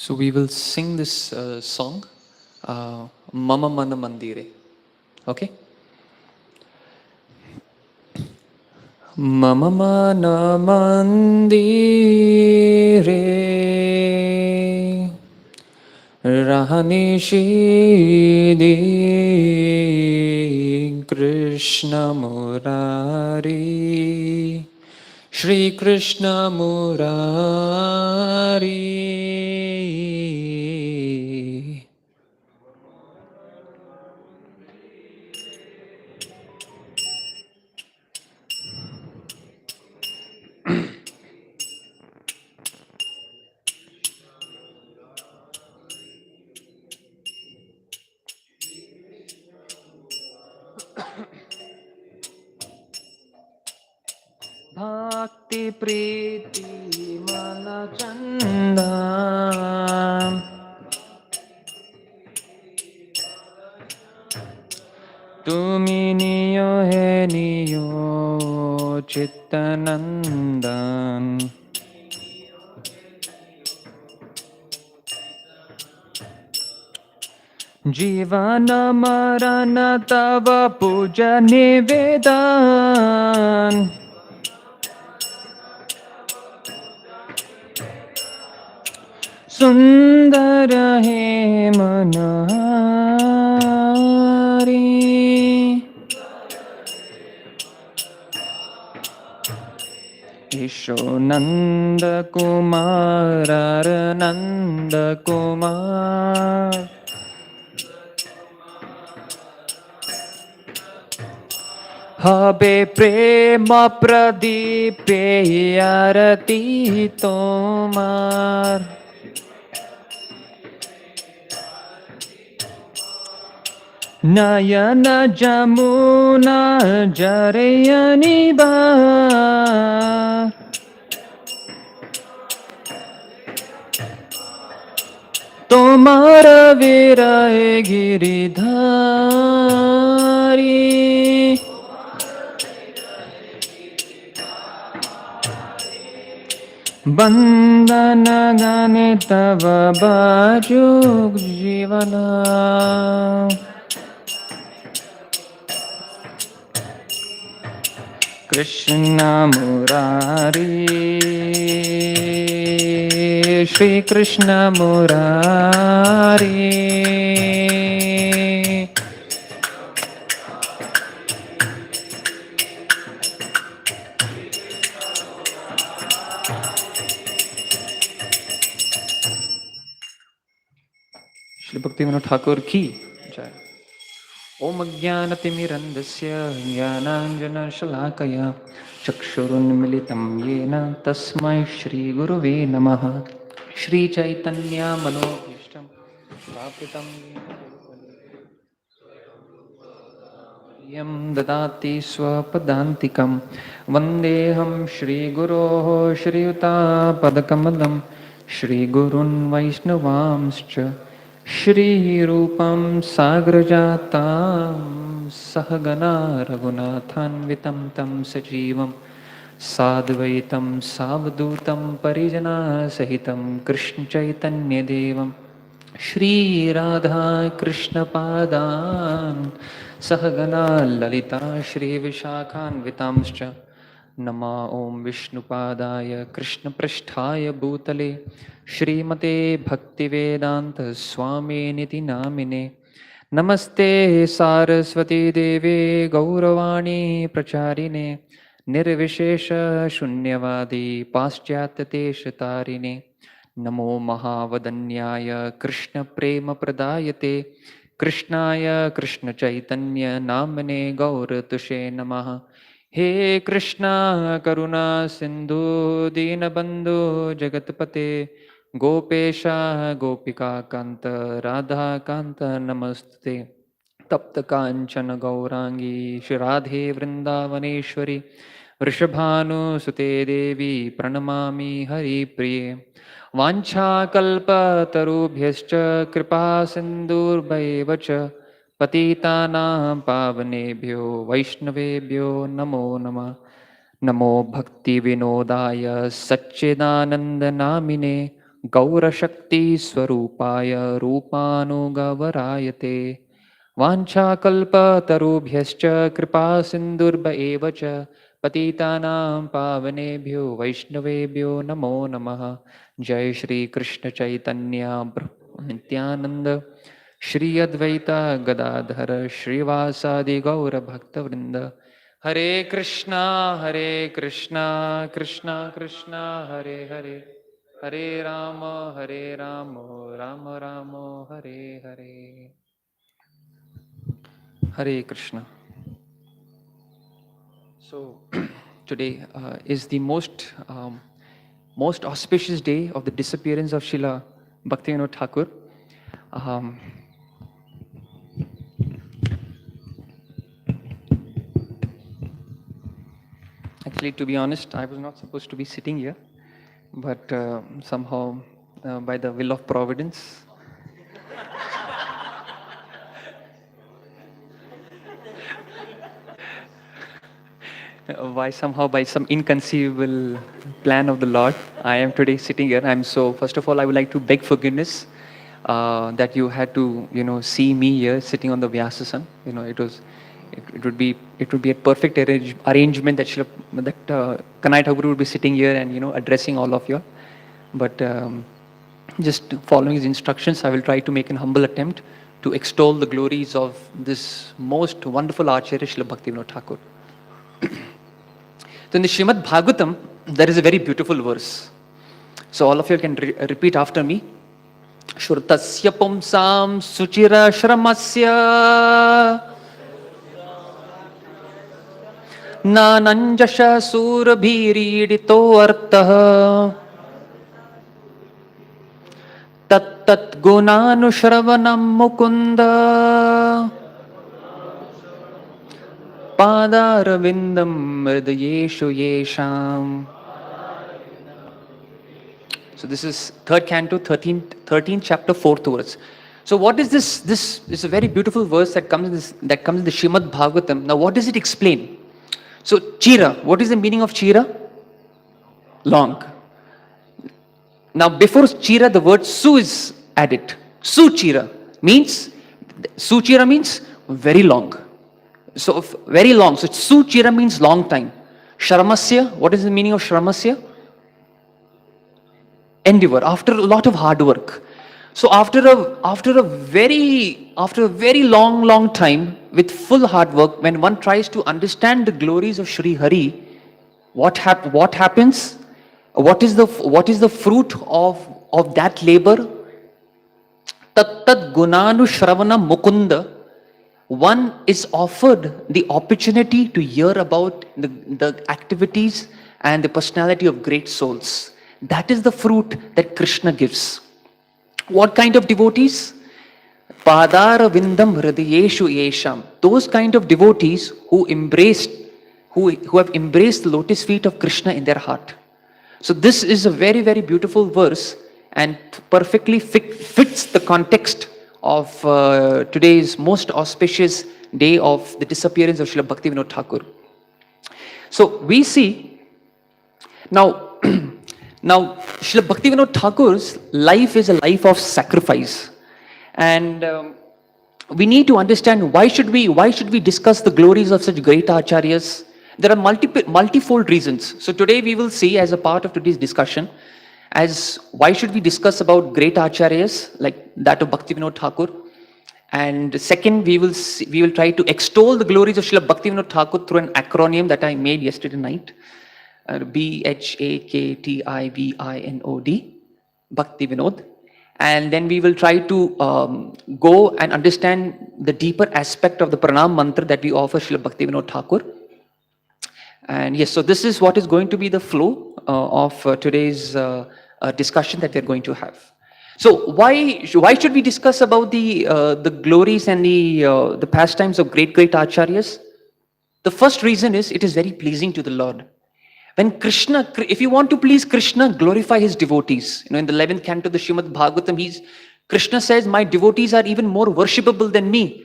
So we will sing this song, Mama Mana Mandire. Okay? Mama Mana Mandire Rahani Shidi Krishna Murari Shri Krishna Murari. Bhakti Priti Mana Chanda Tumi niyo he niyo Chittanandan Jivana Marana Tava Puja Nivedan Sundara he manahari Isho Nanda Kumar Nanda Kumar Habe Prema Pradipe Arati Tomar Nayana Jamuna Jarayani Bar Tomara Viray Giridhari Bandana Gane Tava Bhajuk Jivana Krishna Murari Shri Krishna Murari Shri Bhaktivinoda Thakur ki jai. Om Ajnanatimirandasya Jnananjana Shalakaya Chakshurunmilitam Yena Tasmai Shri Guruve Namaha Shri Chaitanya Manobhishtam Stapitam Yam Dadati Swapadantikam Vandeham Shri Guroho Shri Yuta Padakamalam Shri Gurun Vaishnavamscha Shri Rupam Sagrajatam Sahagana Raghunathan Vitam Tam Sajivam Sadvaitam Savdutam Parijana Sahitam Krishna Chaitanya Devam Shri Radha Krishna Padan Sahagana Lalita Shri Vishakhan Vitamscha Nama Om Vishnupadaya Krishna Prasthaya Bhutale Shrimate Bhaktivedanta Swami Niti Namine Namaste Saraswati Devi Gauravani Pracharine Nirvishesha Shunyavadi Paschatyatesh Namo Mahavadanyaya Krishna Prema Pradayate Krishnaya Krishna Chaitanya Namane Gauratushe Namaha He Krishna Karuna Sindhu Dinabandhu Jagatpate Gopesha Gopika Kanta Radha Kanta Namaste Tapta Kanchana Gaurangi Shradhe Vrindavaneshwari Vrishabhanu Sute Devi Pranamami Hari Priye Vanchakalpatarubhyascha Kripa Sindhurvaiva cha Patitanam Pavanebhyo Vaishnavebhyo Namo Namah Namo Bhakti Vinodaya Satchidananda Namine Gaurashakti Swarupaya Rupanugavaráyate Vanchakalpa Tarubhyascha Kripa Sindurba Evacha Patitanam Pavanebhyo Vaishnavebhyo Namo Namaha Jai Shri Krishna Chaitanya Nityananda Shri Advaita Gadadhara Srivasadi Gaura Bhakta Vrinda Hare Krishna Krishna Krishna Hare Hare Hare Rama Rama Rama Hare Hare Hare Krishna. So today is the most auspicious day of the disappearance of Srila Bhaktivinoda Thakur. Actually, to be honest, I was not supposed to be sitting here, but somehow, by the will of Providence, by some inconceivable plan of the Lord, I am today sitting here. First of all, I would like to beg forgiveness that you had to, see me here sitting on the Vyasasan. It would be a perfect arrangement that Kanai Thakur would be sitting here and, addressing all of you. But just following his instructions, I will try to make an humble attempt to extol the glories of this most wonderful Acharya, Srila Bhaktivinoda Thakur. So in the Srimad Bhagavatam, there is a very beautiful verse. So all of you can repeat after me. Shrutasya pumsam suchira shramasya nananjasha surabhiridito artah tat gunanushravanam mukunda Padaravindam Hridayeshu Yesham. So this is 3rd canto, 13th chapter, 4th verse. So what is this? This is a very beautiful verse that comes in the Srimad Bhagavatam. Now what does it explain? So Chira, what is the meaning of Chira? Long. Now before Chira, the word Su is added. Suchira means very long. So very long. So Suchira means long time. Shramasya, what is the meaning of Shramasya? Endeavor, after a lot of hard work. So after a very long time with full hard work, when one tries to understand the glories of Sri Hari, what happens? What is the fruit of that labor? Tat gunanu shravana mukunda. One is offered the opportunity to hear about the activities and the personality of great souls. That is the fruit that Krishna gives. What kind of devotees? Padara vindam hridayeshu yesham. Those kind of devotees who have embraced the lotus feet of Krishna in their heart. So this is a very, very beautiful verse and perfectly fits the context of today's most auspicious day of the disappearance of Srila Bhaktivinoda Thakur. So we see now Srila Bhaktivinoda Thakur's life is a life of sacrifice, and we need to understand why should we discuss the glories of such great acharyas. There are multifold reasons. So today we will see, as a part of today's discussion, as why should we discuss about great acharyas like that of Bhaktivinoda Thakur, and second we will try to extol the glories of Srila Bhaktivinoda Thakur through an acronym that I made yesterday night, BHAKTIVINOD, Bhaktivinoda, and then we will try to go and understand the deeper aspect of the Pranam mantra that we offer Srila Bhaktivinoda Thakur. And yes, so this is what is going to be the flow of today's discussion that we're going to have. So why should we discuss about the glories and the pastimes of great acharyas? The first reason is it is very pleasing to the Lord. When Krishna, if you want to please Krishna, glorify his devotees. In the 11th canto of the Srimad Bhagavatam, Krishna says, my devotees are even more worshipable than me.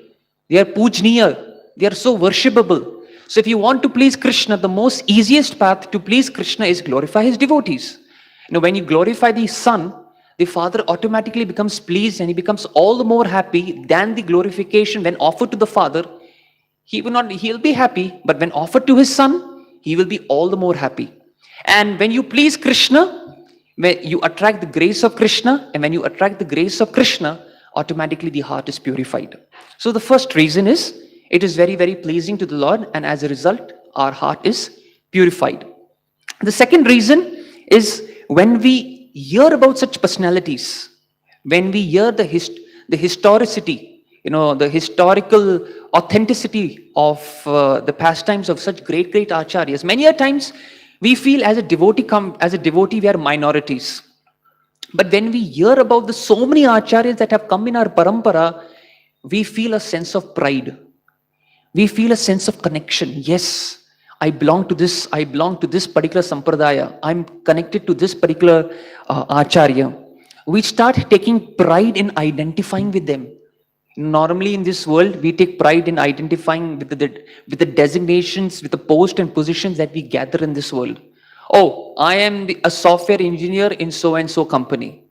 They are pujniya. They are so worshipable. So if you want to please Krishna, the most easiest path to please Krishna is glorify his devotees. When you glorify the sun, the Father automatically becomes pleased and he becomes all the more happy than the glorification when offered to the Father. He'll be happy, but when offered to his Son, he will be all the more happy. And when you please Krishna, when you attract the grace of Krishna, and when you attract the grace of Krishna, automatically the heart is purified. So the first reason is, it is very, very pleasing to the Lord, and as a result, our heart is purified. The second reason is, when we hear about such personalities, when we hear the historicity, the historical authenticity of the pastimes of such great, great acharyas, many a times we feel as a devotee we are minorities. But when we hear about the so many acharyas that have come in our parampara, we feel a sense of pride. We feel a sense of connection. Yes, I belong to this particular sampradaya. I'm connected to this particular acharya. We start taking pride in identifying with them. Normally in this world, we take pride in identifying with the designations, with the post and positions that we gather in this world. Oh, I am a software engineer in so and so company.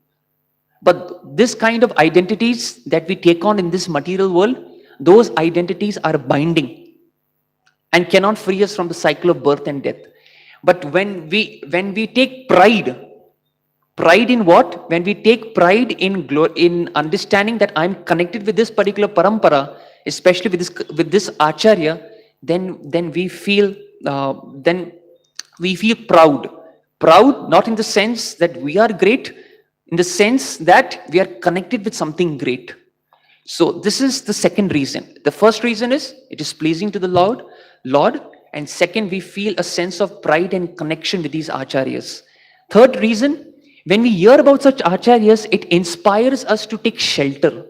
But this kind of identities that we take on in this material world, those identities are binding and cannot free us from the cycle of birth and death. But when we take pride in what? When we take pride in understanding that I'm connected with this particular parampara, especially with this acharya, then we feel proud. Proud, not in the sense that we are great, in the sense that we are connected with something great. So this is the second reason. The first reason is, it is pleasing to the Lord. And second, we feel a sense of pride and connection with these acharyas. Third reason, when we hear about such acharyas, it inspires us to take shelter.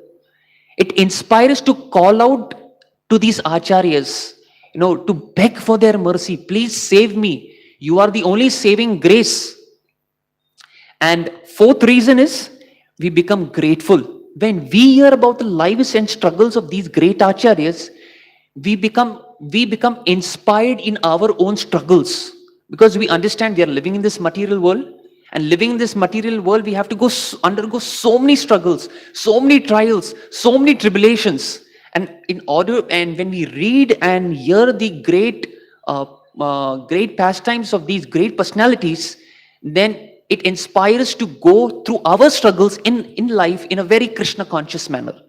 It inspires to call out to these acharyas, to beg for their mercy. Please save me. You are the only saving grace. And fourth reason is, we become grateful. When we hear about the lives and struggles of these great acharyas, we become inspired in our own struggles, because we understand we are living in this material world, and living in this material world, we have to undergo so many struggles, so many trials, so many tribulations. And when we read and hear the great pastimes of these great personalities, then it inspires to go through our struggles in life in a very Krishna conscious manner.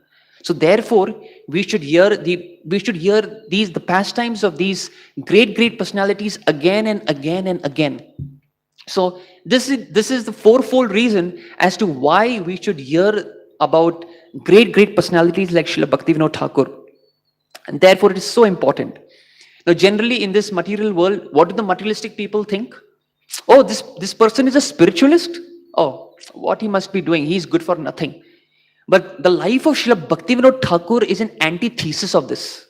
So therefore, we should hear the pastimes of these great personalities again and again and again. So this is the fourfold reason as to why we should hear about great personalities like Srila Bhaktivinoda Thakur. And therefore it is so important. Now generally in this material world, what do the materialistic people think? Oh, this person is a spiritualist. Oh, what he must be doing? He's good for nothing. But the life of Srila Bhaktivinoda Thakur is an antithesis of this.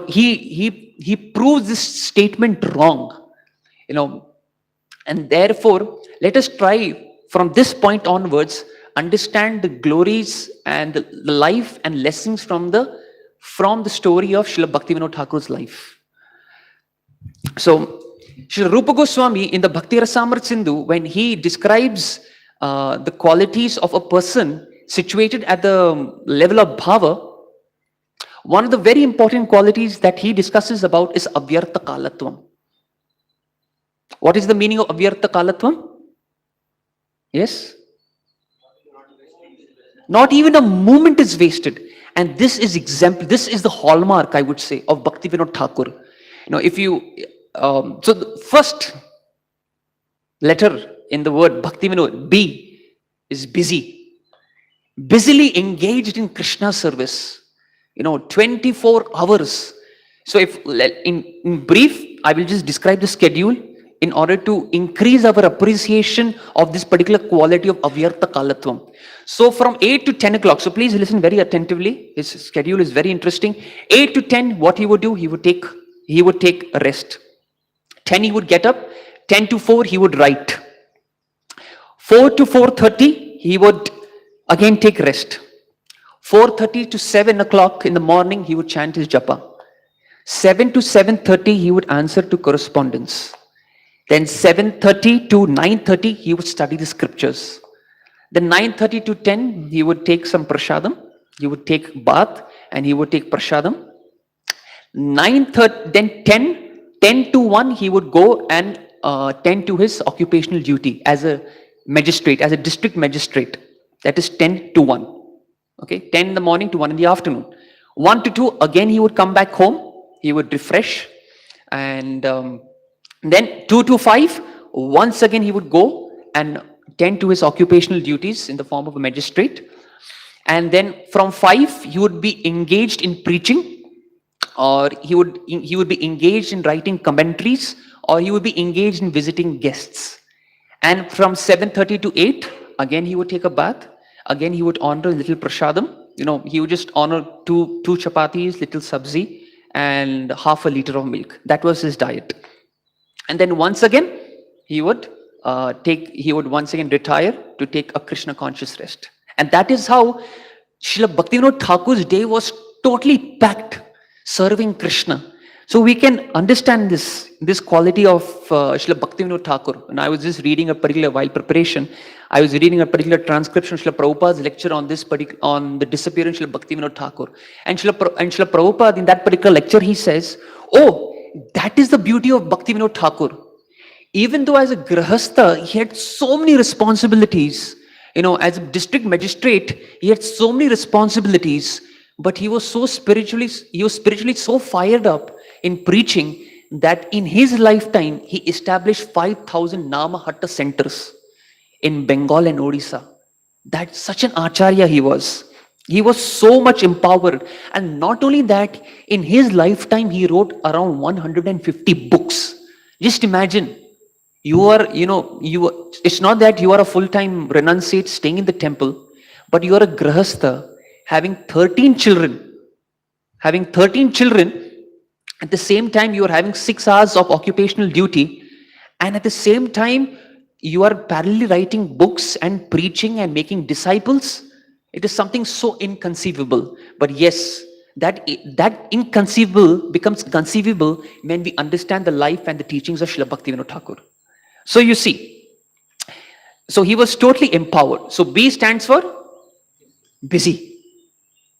He proves this statement wrong. And therefore, let us try from this point onwards understand the glories and the life and lessons from the story of Srila Bhaktivinoda Thakur's life. So, Srila Rupa Goswami in the Bhakti Rasamrita Sindhu, when he describes the qualities of a person situated at the level of bhava, one of the very important qualities that he discusses about is avyartha kalatvam. What is the meaning of avyartha kalatvam? Yes? Not even a moment is wasted. And this is the hallmark, I would say, of Bhaktivinoda Thakur. So the first letter in the word Bhaktivinoda, B, is busy. Busily engaged in Krishna service. 24 hours. So in brief, I will just describe the schedule in order to increase our appreciation of this particular quality of avyartha kalatvam. So from 8 to 10 o'clock, so please listen very attentively. His schedule is very interesting. 8 to 10, what he would do, he would take a rest. 10 he would get up. 10 to 4 he would write. 4 to 4:30 he would again take rest. 4:30 to 7 o'clock in the morning he would chant his japa. 7 to 7:30 he would answer to correspondence. Then 7:30 to 9:30 he would study the scriptures. Then 9:30 to 10, he would take some prasadam. He would take bath and he would take prasadam. 9:30, then 10 to 1, he would go and tend to his occupational duty as a magistrate, as a district magistrate. That is 10 to 1. Okay, 10 in the morning to 1 in the afternoon. 1 to 2, again he would come back home, he would refresh. And then 2 to 5, once again he would go and tend to his occupational duties in the form of a magistrate. And then from 5, he would be engaged in preaching, or he would be engaged in writing commentaries, or he would be engaged in visiting guests. And from 7:30 to 8, again he would take a bath. Again he would honor a little prasadam. He would just honor two chapatis, little sabzi, and half a liter of milk. That was his diet. And then once again he would once again retire to take a Krishna conscious rest. And that is how Srila Bhaktivinoda Thakur's day was totally packed, serving Krishna. So we can understand this quality of Srila Bhaktivinoda Thakur. And I was just reading while preparation, I was reading a particular transcription of Srila Prabhupada's lecture on the disappearance of Srila Bhaktivinoda Thakur. And Srila Prabhupada, in that particular lecture, he says, oh, that is the beauty of Bhaktivinoda Thakur. Even though as a grahastha, he had so many responsibilities, as a district magistrate, he had so many responsibilities, but he was spiritually so fired up in preaching that in his lifetime, he established 5,000 Nama Hatta centers in Bengal and Odisha. That's such an acharya he was. He was so much empowered. And not only that, in his lifetime, he wrote around 150 books. Just imagine, it's not that you are a full-time renunciate staying in the temple, but you are a grahastha having 13 children. At the same time, you are having 6 hours of occupational duty. And at the same time, you are parallelly writing books and preaching and making disciples. It is something so inconceivable. But yes, that inconceivable becomes conceivable when we understand the life and the teachings of Srila Bhaktivinoda Thakur. So you see, so he was totally empowered. So B stands for busy.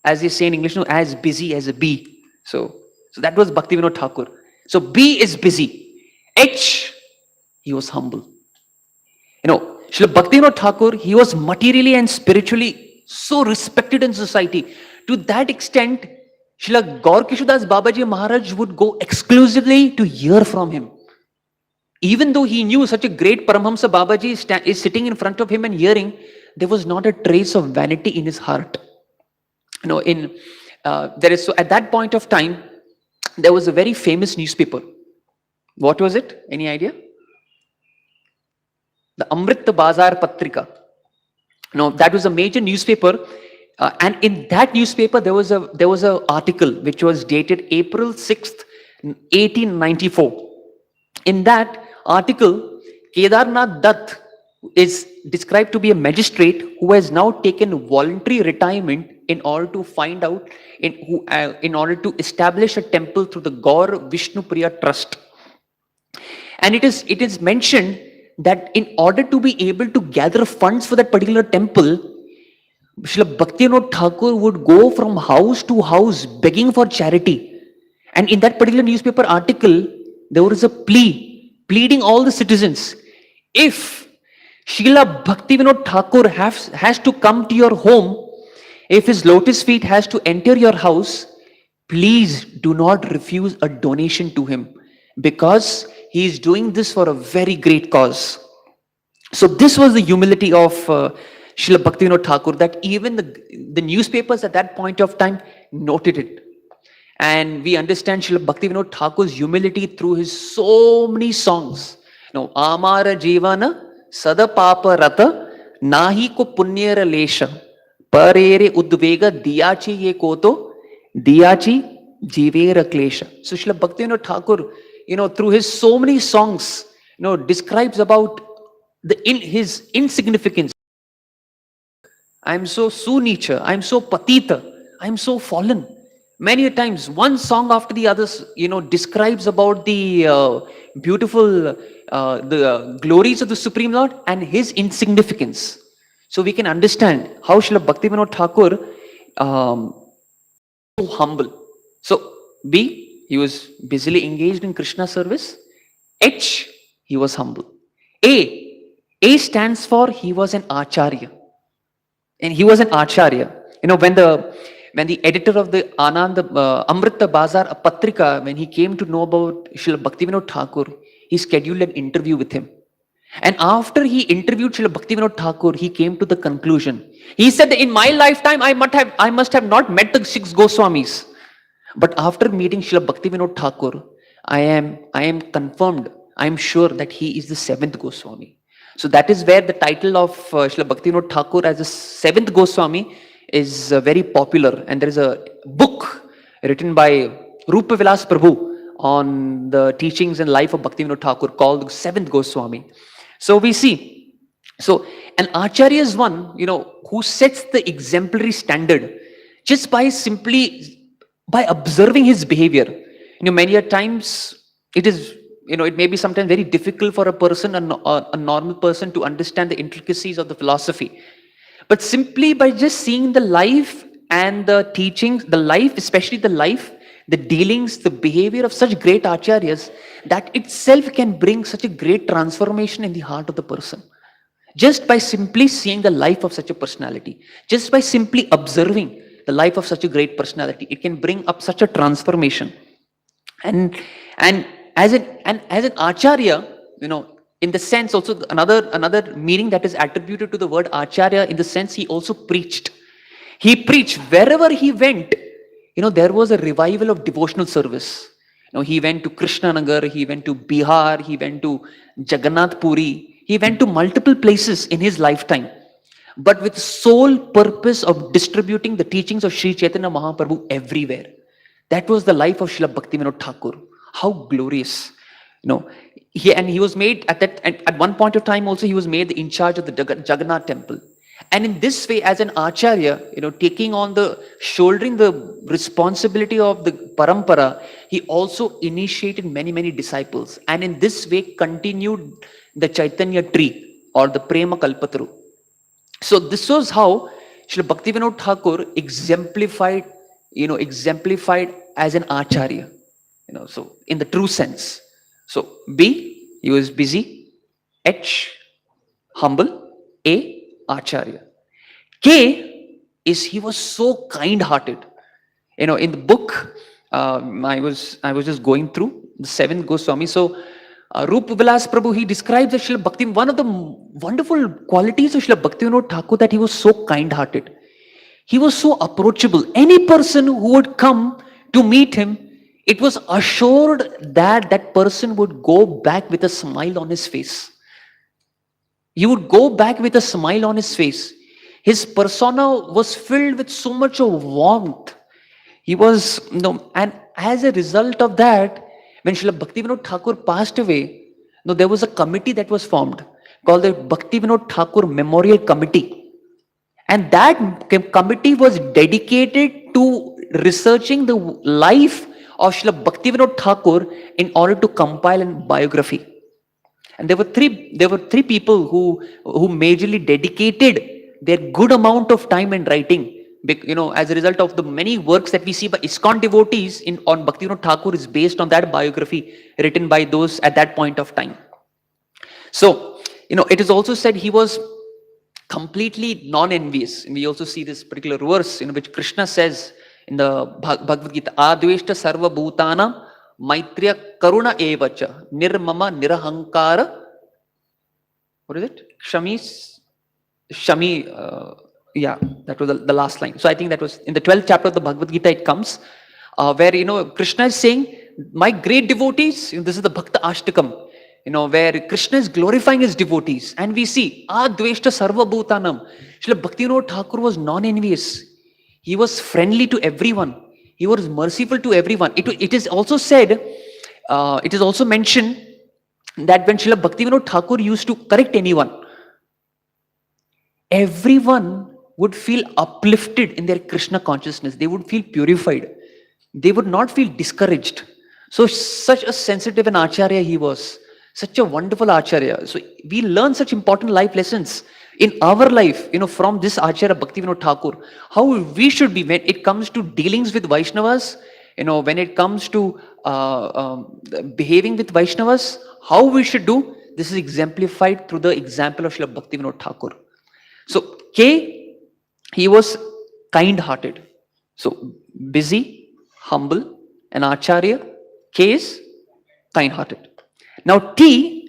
As they say in English, as busy as a bee. So that was Bhaktivinoda Thakur. So B is busy. H, he was humble. Srila Bhaktivinoda Thakur, he was materially and spiritually so respected in society. To that extent, Srila Gaur Kishodas Babaji Maharaj would go exclusively to hear from him. Even though he knew such a great Paramahamsa Babaji is sitting in front of him and hearing, there was not a trace of vanity in his heart. So at that point of time, there was a very famous newspaper. What was it? Any idea? The Amrit Bazar Patrika. That was a major newspaper, and in that newspaper there was a article which was dated April 6th, 1894. In that article, Kedarnath Dutt is described to be a magistrate who has now taken voluntary retirement in order to find out, in order to establish a temple through the Gaur Vishnu Priya Trust. And it is mentioned that in order to be able to gather funds for that particular temple, Srila Bhaktivinoda Thakur would go from house to house begging for charity. And in that particular newspaper article, there was a pleading all the citizens, if Srila Bhaktivinoda Thakur has to come to your home, if his lotus feet has to enter your house, please do not refuse a donation to him, because he is doing this for a very great cause. So this was the humility of Srila Bhaktivinoda Thakur, that even the newspapers at that point of time noted it. And we understand Srila Bhaktivinoda Thakur's humility through his so many songs. Amara Jivana Sada Papa Rata Nahi Ko Punyera Lesha Parere Udvega Diyachi Ye Koto Diyachi Jivera Klesha. So Srila Bhaktivinoda Thakur, through his so many songs, describes about his insignificance. I'm so sunicha, I'm so patita, I'm so fallen. Many times, one song after the others, describes about the beautiful, the glories of the Supreme Lord and his insignificance. So we can understand how Srila Bhaktivinoda Thakur so humble. So B, he was busily engaged in Krishna service. H, he was humble. A stands for he was an acharya. And he was an acharya. When the editor of the Anand Amrita Bazar Patrika, when he came to know about Srila Bhaktivinoda Thakur, he scheduled an interview with him. And after he interviewed Srila Bhaktivinoda Thakur, he came to the conclusion. He said that in my lifetime, I must have not met the 6 Goswamis. But after meeting Srila Bhaktivinoda Thakur, I am confirmed, I am sure that he is the 7th Goswami. So that is where the title of Srila Bhaktivinoda Thakur as the 7th Goswami is very popular. And there is a book written by Rupa Vilas Prabhu on the teachings and life of Bhaktivinoda Thakur called 7th Goswami. So we see, so an acharya is one, who sets the exemplary standard just by observing his behavior. Many a times it may be sometimes very difficult for a person, a normal person, to understand the intricacies of the philosophy. But simply by just seeing the life and the teachings, especially the life, the dealings, the behavior of such great acharyas, that itself can bring such a great transformation in the heart of the person. Just by simply seeing the life of such a personality, just by simply observing the life of such a great personality, it can bring up such a transformation. And as an acharya, in the sense also another meaning that is attributed to the word acharya, in the sense he also preached. He preached wherever he went. There was a revival of devotional service. He went to Krishnanagar, he went to Bihar, he went to Jagannath Puri, he went to multiple places in his lifetime, but with sole purpose of distributing the teachings of Sri Chaitanya Mahaprabhu everywhere. That was the life of Srila Bhaktivinoda Thakur. How glorious. He was made at one point of time also, he was made in charge of the Jagannath temple. And in this way, as an acharya, shouldering the responsibility of the parampara, he also initiated many disciples. And in this way, continued the Chaitanya tree or the Prema Kalpataru. So this was how Srila Bhaktivinoda Thakur exemplified as an acharya. So in the true sense. So B, he was busy. H, humble. A, acharya. K is he was so kind-hearted. In the book, I was just going through the 7th Goswami. So Rupa Vilas Prabhu, he describes that Srila Bhakti, one of the wonderful qualities of Srila Bhaktivinoda Thakur, that he was so kind-hearted. He was so approachable. Any person who would come to meet him, it was assured that that person would go back with a smile on his face. He would go back with a smile on his face. His persona was filled with so much of warmth. He was, and as a result of that, when Srila Bhaktivinoda Thakur passed away, there was a committee that was formed called the Bhaktivinoda Thakur Memorial Committee. And that committee was dedicated to researching the life of Srila Bhaktivinoda Thakur in order to compile a biography. And there were three people who majorly dedicated their good amount of time in writing. As a result of the many works that we see by ISKCON devotees on Bhaktivinoda Thakur is based on that biography written by those at that point of time. So, it is also said he was completely non-envious. And we also see this particular verse in which Krishna says in the Bhagavad Gita, Adveshta sarva bhutana maitriya karuna evacha nirmama nirahankara. What is it? Shami, yeah, that was the last line. So I think that was in the 12th chapter of the Bhagavad Gita, it comes where, Krishna is saying, my great devotees, this is the Bhakta Ashtakam, where Krishna is glorifying his devotees. And we see, Adveshta sarva bhutanam. Srila Bhaktivinoda Thakur was non-envious. He was friendly to everyone. He was merciful to everyone. It is also said, it is also mentioned that when Srila Bhaktivinoda Thakur used to correct anyone, everyone would feel uplifted in their Krishna consciousness. They would feel purified. They would not feel discouraged. So such a sensitive an acharya he was. Such a wonderful acharya. So we learn such important life lessons. in our life, from this Acharya Bhaktivinoda Thakur, how we should be when it comes to dealings with Vaishnavas, when it comes to behaving with Vaishnavas, how we should do. This is exemplified through the example of Srila Bhaktivinoda Thakur. So K, he was kind-hearted. So busy, humble, and Acharya, K is kind-hearted. Now T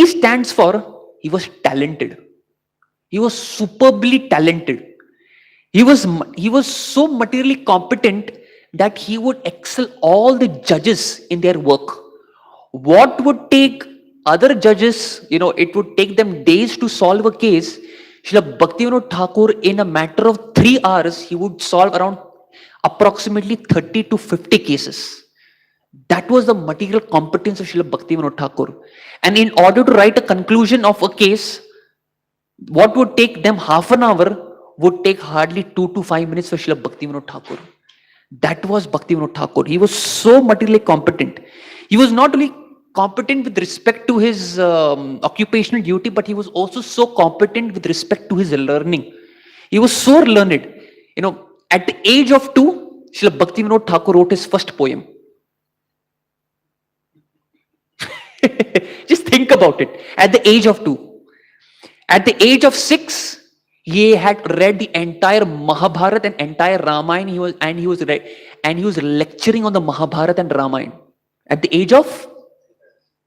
stands for he was talented. He was superbly talented. He was so materially competent that he would excel all the judges in their work. What would take other judges, it would take them days to solve a case, Srila Bhaktivinoda Thakur, in a matter of 3 hours, he would solve around approximately 30 to 50 cases. That was the material competence of Srila Bhaktivinoda Thakur. And in order to write a conclusion of a case, what would take them half an hour would take hardly 2 to 5 minutes for Srila Bhaktivinoda Thakur. That was Bhaktivinoda Thakur. He was so materially competent. He was not only competent with respect to his occupational duty, but he was also so competent with respect to his learning. He was so learned. At the age of 2, Srila Bhaktivinoda Thakur wrote his first poem. Just think about it. At the age of 2. At the age of 6, he had read the entire Mahabharata and entire Ramayana. He was lecturing on the Mahabharata and Ramayana. At the age of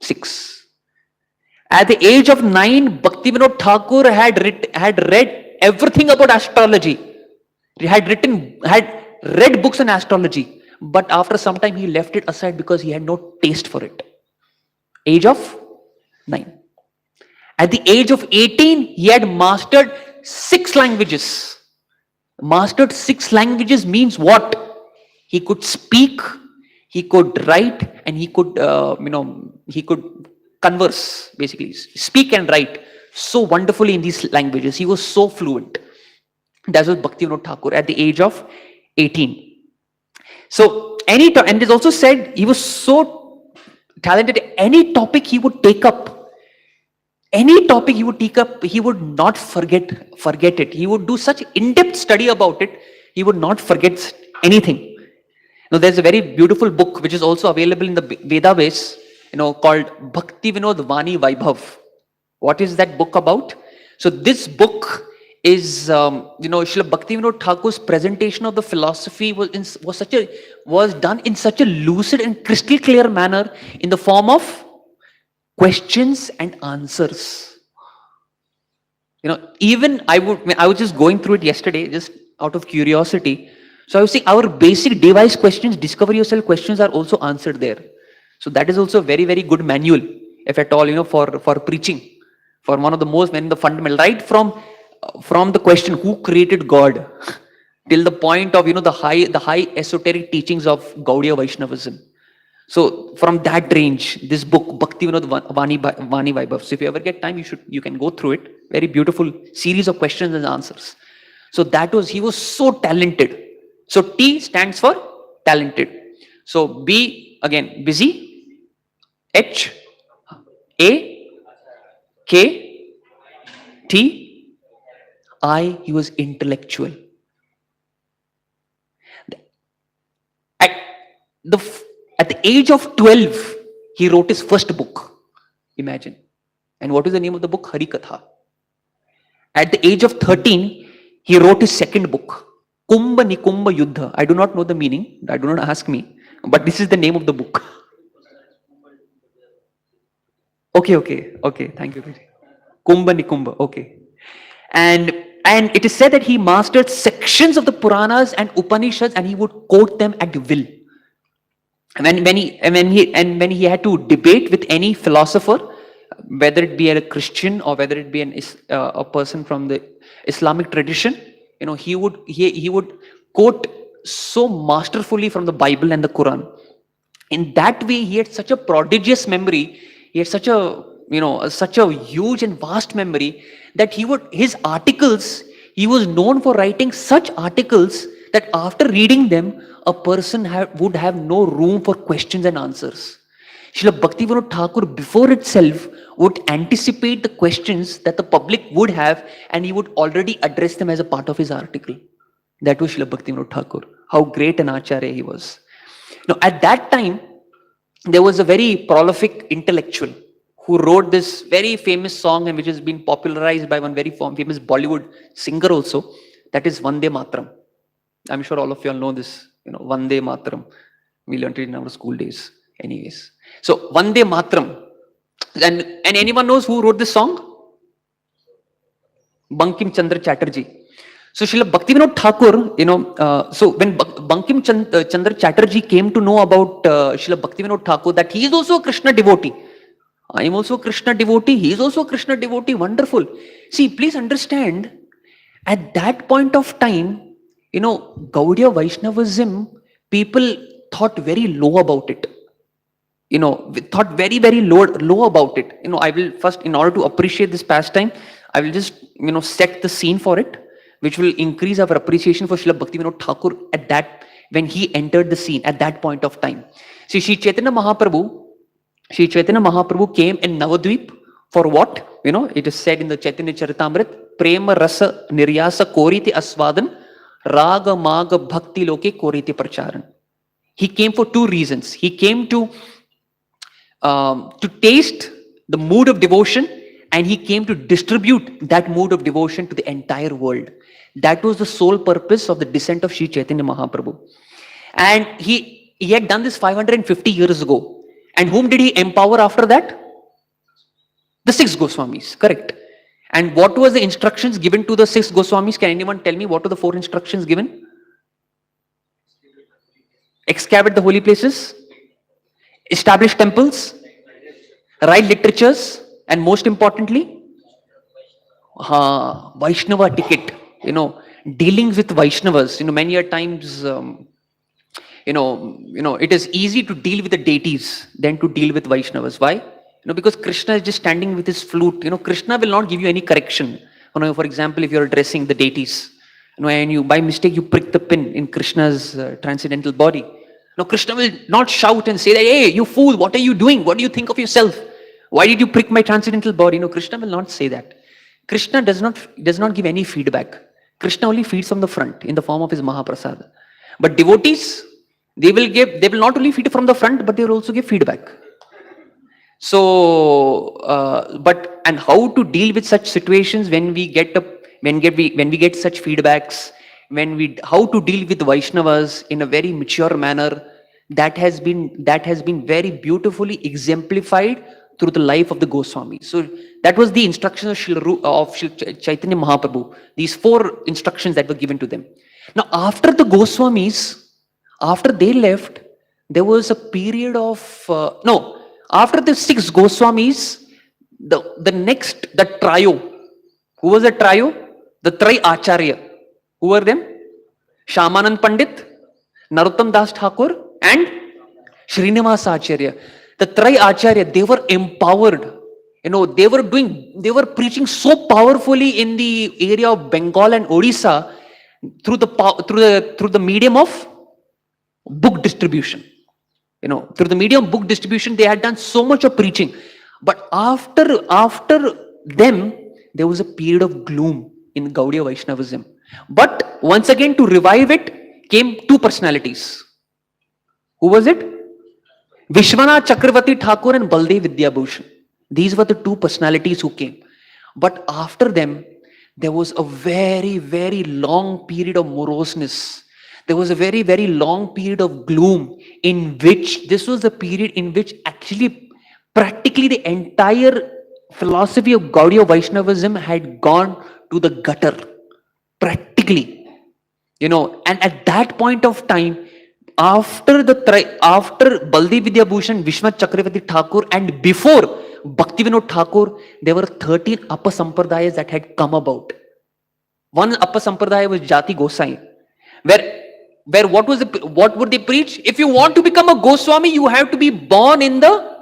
6. At the age of 9, Bhaktivinoda Thakur had read everything about astrology. He had read books on astrology. But after some time, he left it aside because he had no taste for it. Age of 9. At the age of 18, he had mastered 6 languages. Mastered 6 languages means what? He could speak, he could write, and he could converse, basically. Speak and write so wonderfully in these languages. He was so fluent. That was Bhaktivinoda Thakur at the age of 18. So, and it is also said he was so talented. Any topic he would take up, he would not forget it. He would do such in-depth study about it, he would not forget anything. Now, there's a very beautiful book which is also available in the Vedabase, called Bhaktivinoda Vani Vaibhav. What is that book about? So this book is, Srila Bhaktivinoda Thakur's presentation of the philosophy was done in such a lucid and crystal clear manner in the form of questions and answers. Even I was just going through it yesterday, just out of curiosity. So I was saying our basic device questions, discover yourself questions are also answered there. So that is also a very, very good manual, if at all, for preaching, for one of the most, when the fundamental, right from the question, who created God, till the point of, the high esoteric teachings of Gaudiya Vaishnavism. So from that range, this book, Bhaktivinoda Vani Vaibhav. So if you ever get time, you can go through it. Very beautiful series of questions and answers. So he was so talented. So T stands for talented. So B, again, busy. H, A, K, T, I, he was intellectual. At the age of 12, he wrote his first book. Imagine. And what is the name of the book? Harikatha. At the age of 13, he wrote his second book, Kumbha Nikumbha Yuddha. I do not know the meaning. Do not ask me. But this is the name of the book. Okay. Thank you. Kumbha Nikumbha. Okay. And it is said that he mastered sections of the Puranas and Upanishads and he would quote them at will. And when he had to debate with any philosopher, whether it be a Christian or whether it be a person from the Islamic tradition, he would quote so masterfully from the Bible and the Quran. In that way, he had such a prodigious memory. He had such a huge and vast memory that his articles, he was known for writing such articles that after reading them, a person would have no room for questions and answers. Srila Bhaktivinoda Thakur before itself would anticipate the questions that the public would have, and he would already address them as a part of his article. That was Srila Bhaktivinoda Thakur. How great an Acharya he was. Now, at that time, there was a very prolific intellectual who wrote this very famous song, and which has been popularized by one very famous Bollywood singer also. That is Vande Mataram. I'm sure all of you all know this, Vande Mataram. We learned it in our school days. Anyways. So, Vande Mataram. And anyone knows who wrote this song? Bankim Chandra Chatterjee. So Srila Bhaktivinoda Thakur, so when Bankim Chandra Chatterjee came to know about Srila Bhaktivinoda Thakur, that he is also a Krishna devotee. I am also a Krishna devotee. He is also a Krishna devotee. Wonderful. See, please understand, at that point of time, Gaudiya Vaishnavism, people thought very low about it. Thought very, very low about it. I will first, in order to appreciate this pastime, I will just, set the scene for it, which will increase our appreciation for Srila Bhaktivinoda Thakur when he entered the scene at that point of time. See, Sri Chaitanya Mahaprabhu came in Navadvip for what? It is said in the Chaitanya Charitamrit, Prema Rasa Niryasa Koriti Aswadan, Raga Maga Bhakti Loke Koriti Pracharan. He came for two reasons. He came to taste the mood of devotion, and he came to distribute that mood of devotion to the entire world. That was the sole purpose of the descent of Sri Chaitanya Mahaprabhu. And he had done this 550 years ago. And whom did he empower after that? The 6 Goswamis, correct. And what was the instructions given to the 6 Goswamis? Can anyone tell me what were the 4 instructions given? Excavate the holy places, establish temples, write literatures, and most importantly, Vaishnava ticket. Dealings with Vaishnavas. Many a times, it is easy to deal with the deities than to deal with Vaishnavas. Why? Because Krishna is just standing with his flute. Krishna will not give you any correction. For example, if you are addressing the deities, and you by mistake you prick the pin in Krishna's transcendental body. Krishna will not shout and say that, hey, you fool, what are you doing? What do you think of yourself? Why did you prick my transcendental body? Krishna will not say that. Krishna does not give any feedback. Krishna only feeds from the front in the form of his Mahaprasad. But devotees, they will not only feed from the front, but they will also give feedback. So, and how to deal with such situations when we get such feedbacks, how to deal with Vaishnavas in a very mature manner, that has been very beautifully exemplified through the life of the Goswami. So that was the instruction of Chaitanya Mahaprabhu. These 4 instructions that were given to them. Now, after the Goswamis, after they left, there was a period of after the 6 Goswamis, the trio. Who was the trio? The Trai Acharya. Who were them? Shamanand Pandit, Narottam Das Thakur, and Srinivasa Acharya. The Trai Acharya, they were empowered. They were preaching so powerfully in the area of Bengal and Odisha through the medium of book distribution. Through the medium of book distribution, they had done so much of preaching. But after them, there was a period of gloom in Gaudiya Vaishnavism. But once again, to revive it, came 2 personalities. Who was it? Vishwanath Chakravarti Thakur and Baldev Vidyabhushan. These were the 2 personalities who came. But after them, there was a very, very long period of moroseness. There was a very, very long period of gloom, this was the period in which actually practically the entire philosophy of Gaudiya Vaishnavism had gone to the gutter. Practically. And at that point of time, after Baldev Vidyabhushan, Vishwanath Chakravarti Thakur, and before Bhaktivinoda Thakur, there were 13 Upper Sampradayas that had come about. One Upper Sampradaya was Jati Gosai, where what would they preach? If you want to become a Goswami, you have to be born in the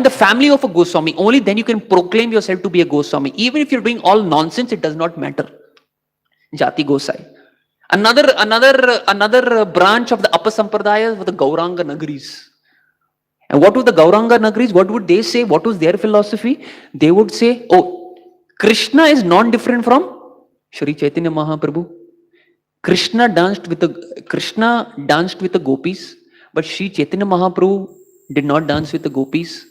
family of a Goswami. Only then you can proclaim yourself to be a Goswami. Even if you're doing all nonsense, it does not matter. Jati Gosai. Another branch of the Upper Sampradayas were the Gauranga Nagaris. And what were the Gauranga Nagaris? What would they say? What was their philosophy? They would say, oh, Krishna is non-different from Shri Chaitanya Mahaprabhu. Krishna danced with the gopis, but Shri Chaitanya Mahaprabhu did not dance with the gopis.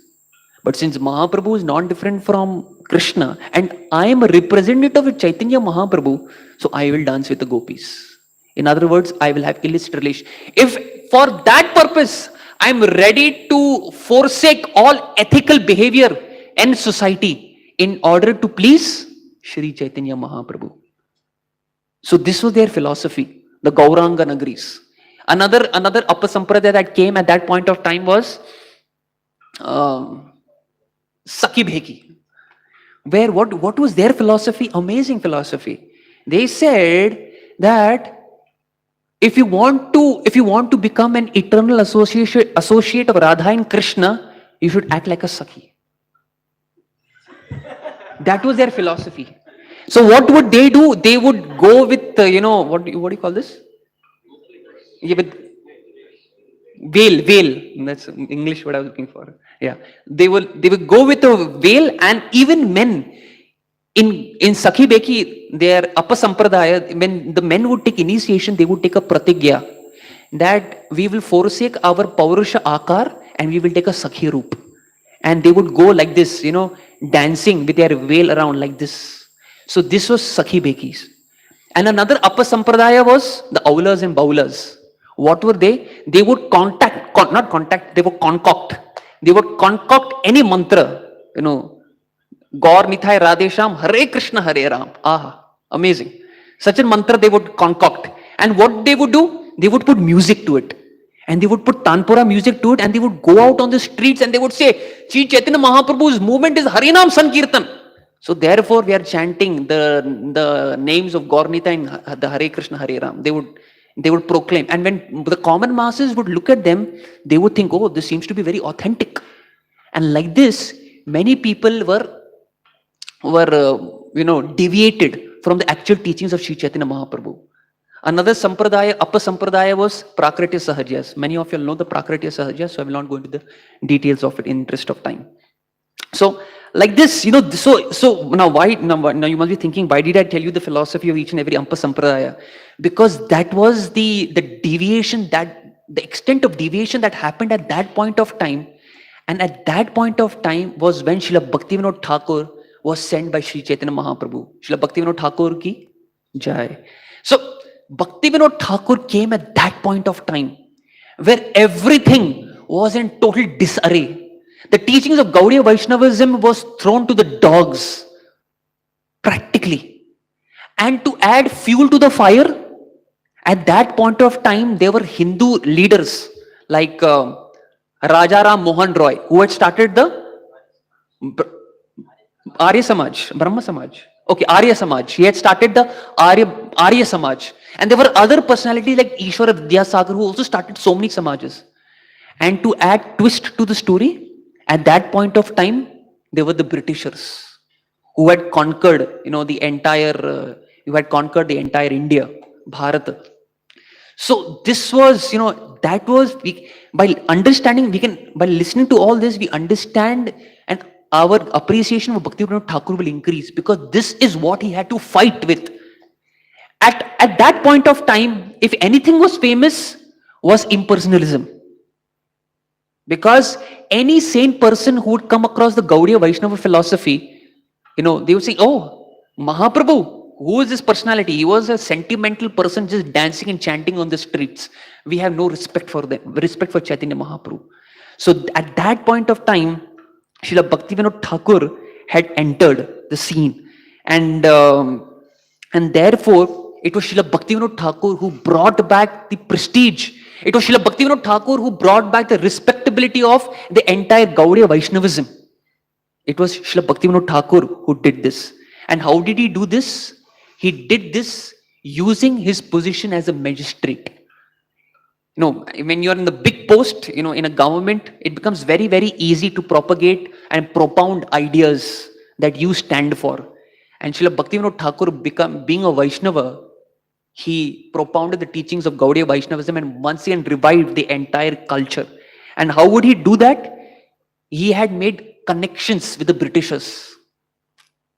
But since Mahaprabhu is non-different from Krishna, and I am a representative of Chaitanya Mahaprabhu, so I will dance with the gopis. In other words, I will have illicit relation. If for that purpose, I am ready to forsake all ethical behavior and society in order to please Shri Chaitanya Mahaprabhu. So this was their philosophy, the Gauranga Nagaris. Another Upper Sampradaya that came at that point of time was Sakhi Bheki, where what was their philosophy? Amazing philosophy. They said that if you want to become an eternal associate of Radha and Krishna, you should act like a Sakhi. That was their philosophy. So what would they do? They would go with what do you call this? Yeah, with veil. That's English what I was looking for. Yeah, they would go with a veil, and even men in Sakhi Beki, their Upper Sampradaya, when the men would take initiation, they would take a pratigya that we will forsake our Paurusha Akar and we will take a Sakhi Roop. And they would go like this, dancing with their veil around like this. So this was Sakhi Bekis. And another Upper Sampradaya was the Aulas and Baulas. What were they? They would they would concoct. They would concoct any mantra, Gaur Nithai Radhesham, Hare Krishna, Hare Ram. Aha, amazing. Such a mantra they would concoct. And what they would do? They would put music to it. And they would put Tanpura music to it, and they would go out on the streets and they would say, Shri Chaitanya Mahaprabhu's movement is Harinam Sankirtan. So therefore we are chanting the names of Gaur Nithai and the Hare Krishna, Hare Ram. They would proclaim. And when the common masses would look at them, they would think, oh, this seems to be very authentic. And like this, many people were deviated from the actual teachings of Shri Chaitanya Mahaprabhu. Another Sampradaya, Upper Sampradaya was Prakritya Sahajas. Many of you know the Prakritya Sahajas, so I will not go into the details of it in interest of time. So, like this, so now you must be thinking, why did I tell you the philosophy of each and every Upper Sampradaya? Because that was the deviation, the extent of deviation that happened at that point of time. And at that point of time was when Srila Bhaktivinoda Thakur was sent by Shri Chaitanya Mahaprabhu. Srila Bhaktivinoda Thakur ki jai. So Bhaktivinoda Thakur came at that point of time where everything was in total disarray. The teachings of Gaudiya Vaishnavism was thrown to the dogs, practically. And to add fuel to the fire, at that point of time, there were Hindu leaders like Rajaram Mohan Roy, who had started the Arya Samaj, Brahma Samaj. Okay, Arya Samaj. He had started the Arya Samaj. And there were other personalities like Ishwara Vidyasagar who also started so many Samajas. And to add twist to the story, at that point of time, there were the Britishers who had conquered, the entire India, Bharat. So this was, that was, by listening to all this, we understand, and our appreciation of Bhaktivinoda Thakur will increase, because this is what he had to fight with. At that point of time, if anything was famous, was impersonalism. Because any sane person who would come across the Gaudiya Vaishnava philosophy, they would say, oh, Mahaprabhu, who is this personality? He was a sentimental person just dancing and chanting on the streets. We have no respect for them, respect for Chaitanya Mahaprabhu. So at that point of time, Srila Bhaktivinoda Thakur had entered the scene. And therefore, it was Srila Bhaktivinoda Thakur who brought back the prestige. It was Srila Bhaktivinoda Thakur who brought back the respectability of the entire Gaudiya Vaishnavism. It was Srila Bhaktivinoda Thakur who did this. And how did he do this? He did this using his position as a magistrate. When you're in the big post, in a government, it becomes very, very easy to propagate and propound ideas that you stand for. And Srila Bhaktivinoda Thakur, being a Vaishnava, he propounded the teachings of Gaudiya Vaishnavism and once again revived the entire culture. And how would he do that? He had made connections with the Britishers.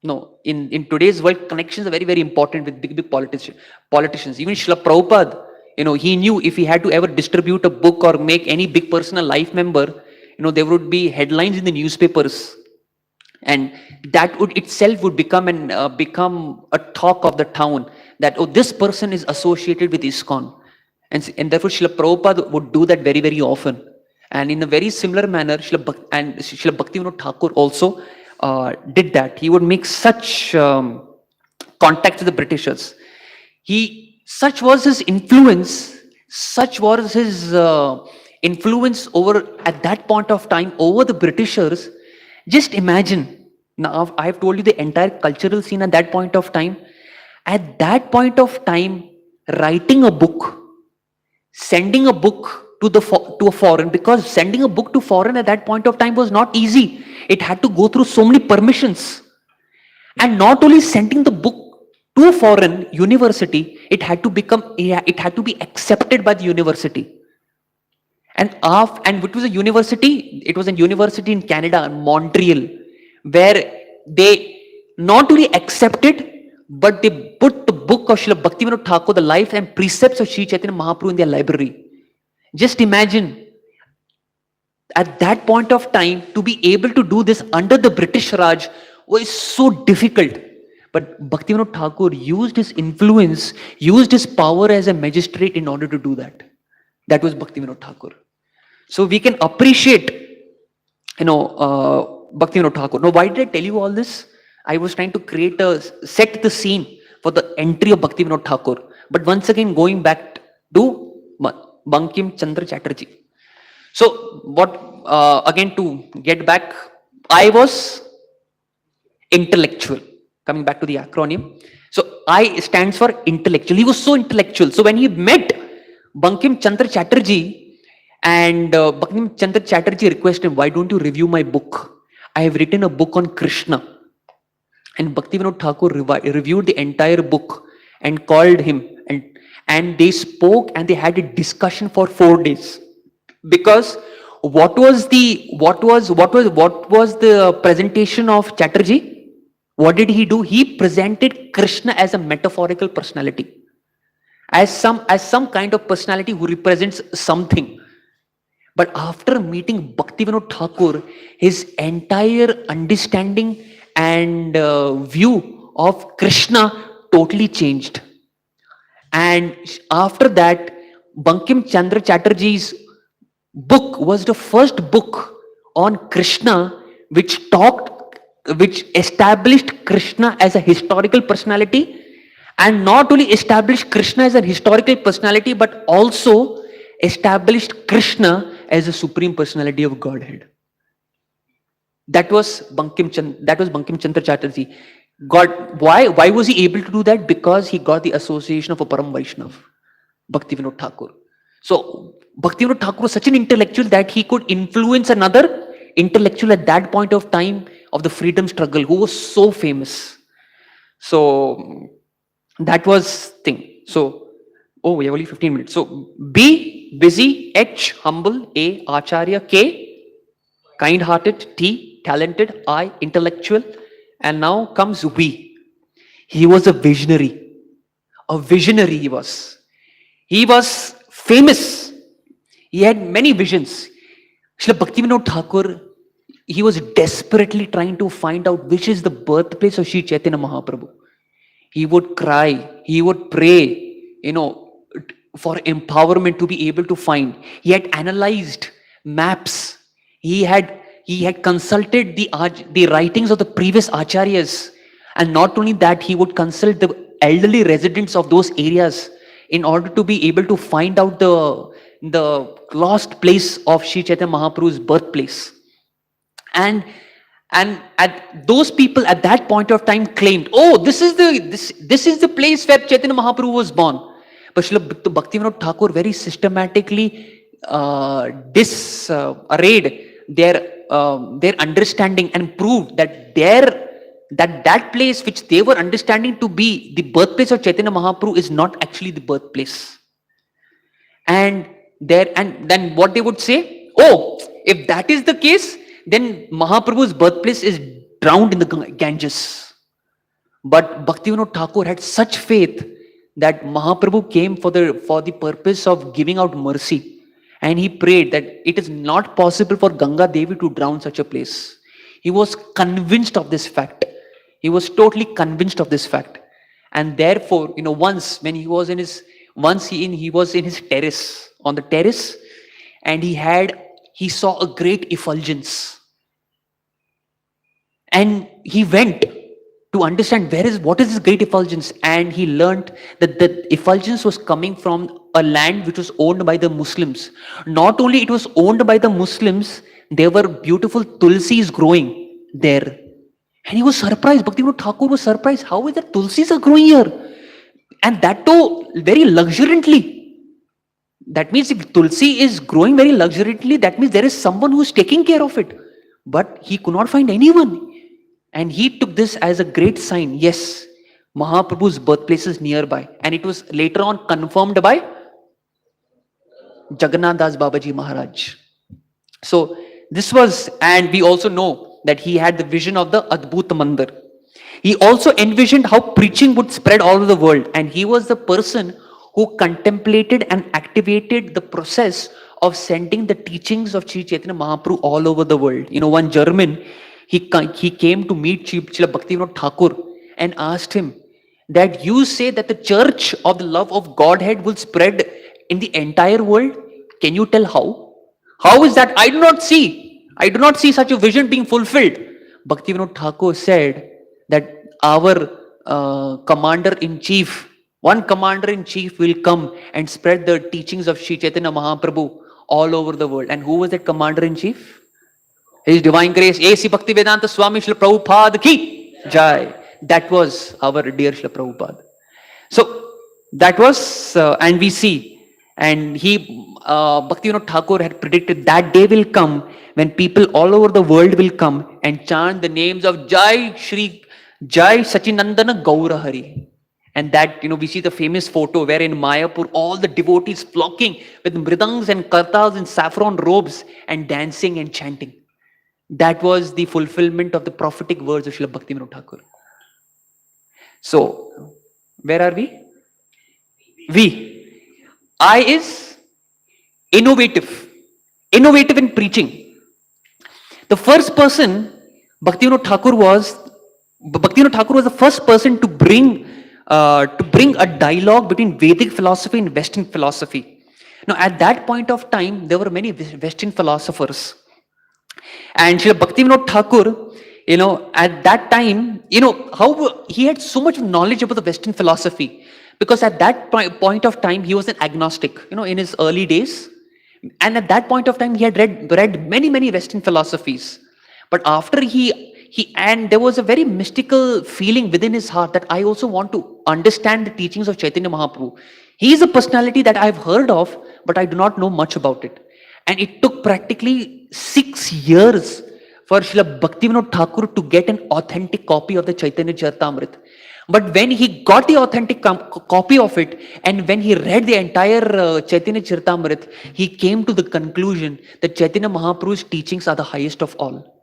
No, in today's world, connections are very, very important with big politicians. Even Srila Prabhupada, he knew if he had to ever distribute a book or make any big person a life member, there would be headlines in the newspapers, and that would itself would become a talk of the town, that this person is associated with ISKCON, and therefore Srila Prabhupada would do that very, very often. And in a very similar manner, Srila Bhaktivinoda Thakur also did that. He would make such contact with the Britishers. Such was his influence, over at that point of time over the Britishers. Just imagine, now I have told you the entire cultural scene at that point of time. At that point of time, writing a book, sending a book to a foreign, because sending a book to foreign at that point of time was not easy. It had to go through so many permissions. And not only sending the book to a foreign university, it had to be accepted by the university. And which was a university? It was a university in Canada, in Montreal, where they not only accepted, but they put the book of Srila Bhaktivinoda Thakur, the life and precepts of Sri Chaitanya Mahaprabhu, in their library. Just imagine, at that point of time, to be able to do this under the British Raj was so difficult. But Bhaktivinoda Thakur used his influence, used his power as a magistrate in order to do that. That was Bhaktivinoda Thakur. So we can appreciate, Bhaktivinoda Thakur. Now, why did I tell you all this? I was trying to set the scene for the entry of Bhaktivinoda Thakur. But once again, going back to Bankim Chandra Chatterjee. So, again, to get back, I was intellectual. Coming back to the acronym. So, I stands for intellectual. He was so intellectual. So, when he met Bankim Chandra Chatterjee, and Bankim Chandra Chatterjee requested him, why don't you review my book? I have written a book on Krishna. And Bhaktivinoda Thakur reviewed the entire book and called him, and they spoke and they had a discussion for 4 days. Because what was the presentation of Chatterjee? What did he do? He presented Krishna as a metaphorical personality, as some kind of personality who represents something. But after meeting Bhaktivinoda Thakur, his entire understanding and view of Krishna totally changed. And after that, Bankim Chandra Chatterjee's book was the first book on Krishna which established Krishna as a historical personality, and not only established Krishna as a historical personality, but also established Krishna as a supreme personality of Godhead. That was Bankim Chandra Chatterjee. Why was he able to do that? Because he got the association of a Param Vaishnav, Bhaktivinoda Thakur. So Bhaktivinoda Thakur was such an intellectual that he could influence another intellectual at that point of time of the freedom struggle who was so famous. So that was thing. So, we have only 15 minutes. So B, busy. H, humble. A, Acharya. K, kind-hearted. T, talented. I, intellectual. And now comes V. He was a visionary. A visionary he was. He was famous. He had many visions. Srila Bhaktivinoda Thakur, he was desperately trying to find out which is the birthplace of Sri Chaitanya Mahaprabhu. He would cry, he would pray, for empowerment to be able to find. He had analyzed maps. He had consulted the writings of the previous acharyas, and not only that, he would consult the elderly residents of those areas in order to be able to find out the lost place of Sri Chaitanya Mahaprabhu's birthplace. And at those people at that point of time claimed, this is the place where Chaitanya Mahaprabhu was born. But Srila Bhaktivinoda Thakur very systematically disarrayed their understanding and proved that that place which they were understanding to be the birthplace of Chaitanya Mahaprabhu is not actually the birthplace. And then what they would say, Oh, if that is the case, then Mahaprabhu's birthplace is drowned in the Ganges. But Bhaktivinoda Thakur had such faith that Mahaprabhu came for the purpose of giving out mercy. And he prayed that it is not possible for Ganga Devi to drown such a place. He was convinced of this fact. He was totally convinced of this fact. And therefore, once when he was in his terrace, on the terrace, and he saw a great effulgence. And he went to understand what is this great effulgence, and he learned that the effulgence was coming from a land which was owned by the Muslims. Not only it was owned by the Muslims, there were beautiful tulsis growing there. And he was surprised. Bhaktivinoda Thakur was surprised. How is that tulsis are growing here? And that too very luxuriantly. That means if tulsi is growing very luxuriantly, that means there is someone who is taking care of it. But he could not find anyone. And he took this as a great sign. Yes, Mahaprabhu's birthplace is nearby. And it was later on confirmed by Jagannath Das Babaji Maharaj. So this was, and we also know that he had the vision of the Adbhut Mandir. He also envisioned how preaching would spread all over the world. And he was the person who contemplated and activated the process of sending the teachings of Sri Chaitanya Mahaprabhu all over the world. One German, he came to meet Srila Bhaktivinoda Thakur and asked him that you say that the church of the love of Godhead will spread in the entire world. Can you tell how? How is that? I do not see such a vision being fulfilled. Bhaktivinoda Thakur said that our commander-in-chief, one commander-in-chief will come and spread the teachings of Sri Chaitanya Mahaprabhu all over the world. And who was that commander-in-chief? His Divine Grace, A.C. Bhaktivedanta Swami Srila Prabhupada ki Jai. That was our dear Srila Prabhupada. So that was, and we see, and Bhaktivinoda Thakur had predicted that day will come when people all over the world will come and chant the names of Jai Sachinandana Gaurahari. And that, we see the famous photo where in Mayapur, all the devotees flocking with mridangs and kartals in saffron robes and dancing and chanting. That was the fulfillment of the prophetic words of Srila Bhaktivinoda Thakur. So, where are we? I is innovative in preaching. The first person, Bhaktivinoda Thakur was the first person to bring a dialogue between Vedic philosophy and Western philosophy. Now, at that point of time, there were many Western philosophers. And Srila Bhaktivinoda Thakur, at that time, how he had so much knowledge about the Western philosophy, because at that point of time, he was an agnostic, in his early days. And at that point of time, he had read many Western philosophies. But after and there was a very mystical feeling within his heart that I also want to understand the teachings of Chaitanya Mahaprabhu. He is a personality that I've heard of, but I do not know much about it. And it took practically 6 years for Srila Bhaktivinoda Thakur to get an authentic copy of the Chaitanya Charitamrita. But when he got the authentic copy of it, and when he read the entire Chaitanya Charitamrita, he came to the conclusion that Chaitanya Mahaprabhu's teachings are the highest of all.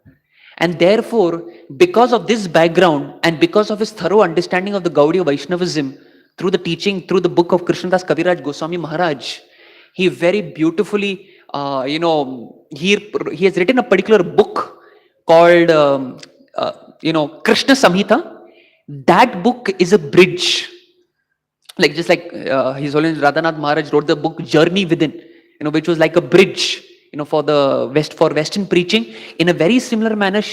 And therefore, because of this background and because of his thorough understanding of the Gaudiya Vaishnavism through the teaching, through the book of Krishnadas Kaviraj Goswami Maharaj, he very beautifully, he has written a particular book called, Krishna Samhita. That book is a bridge. Just like His Holiness Radhanath Maharaj wrote the book Journey Within, which was like a bridge, for Western preaching. In a very similar manner,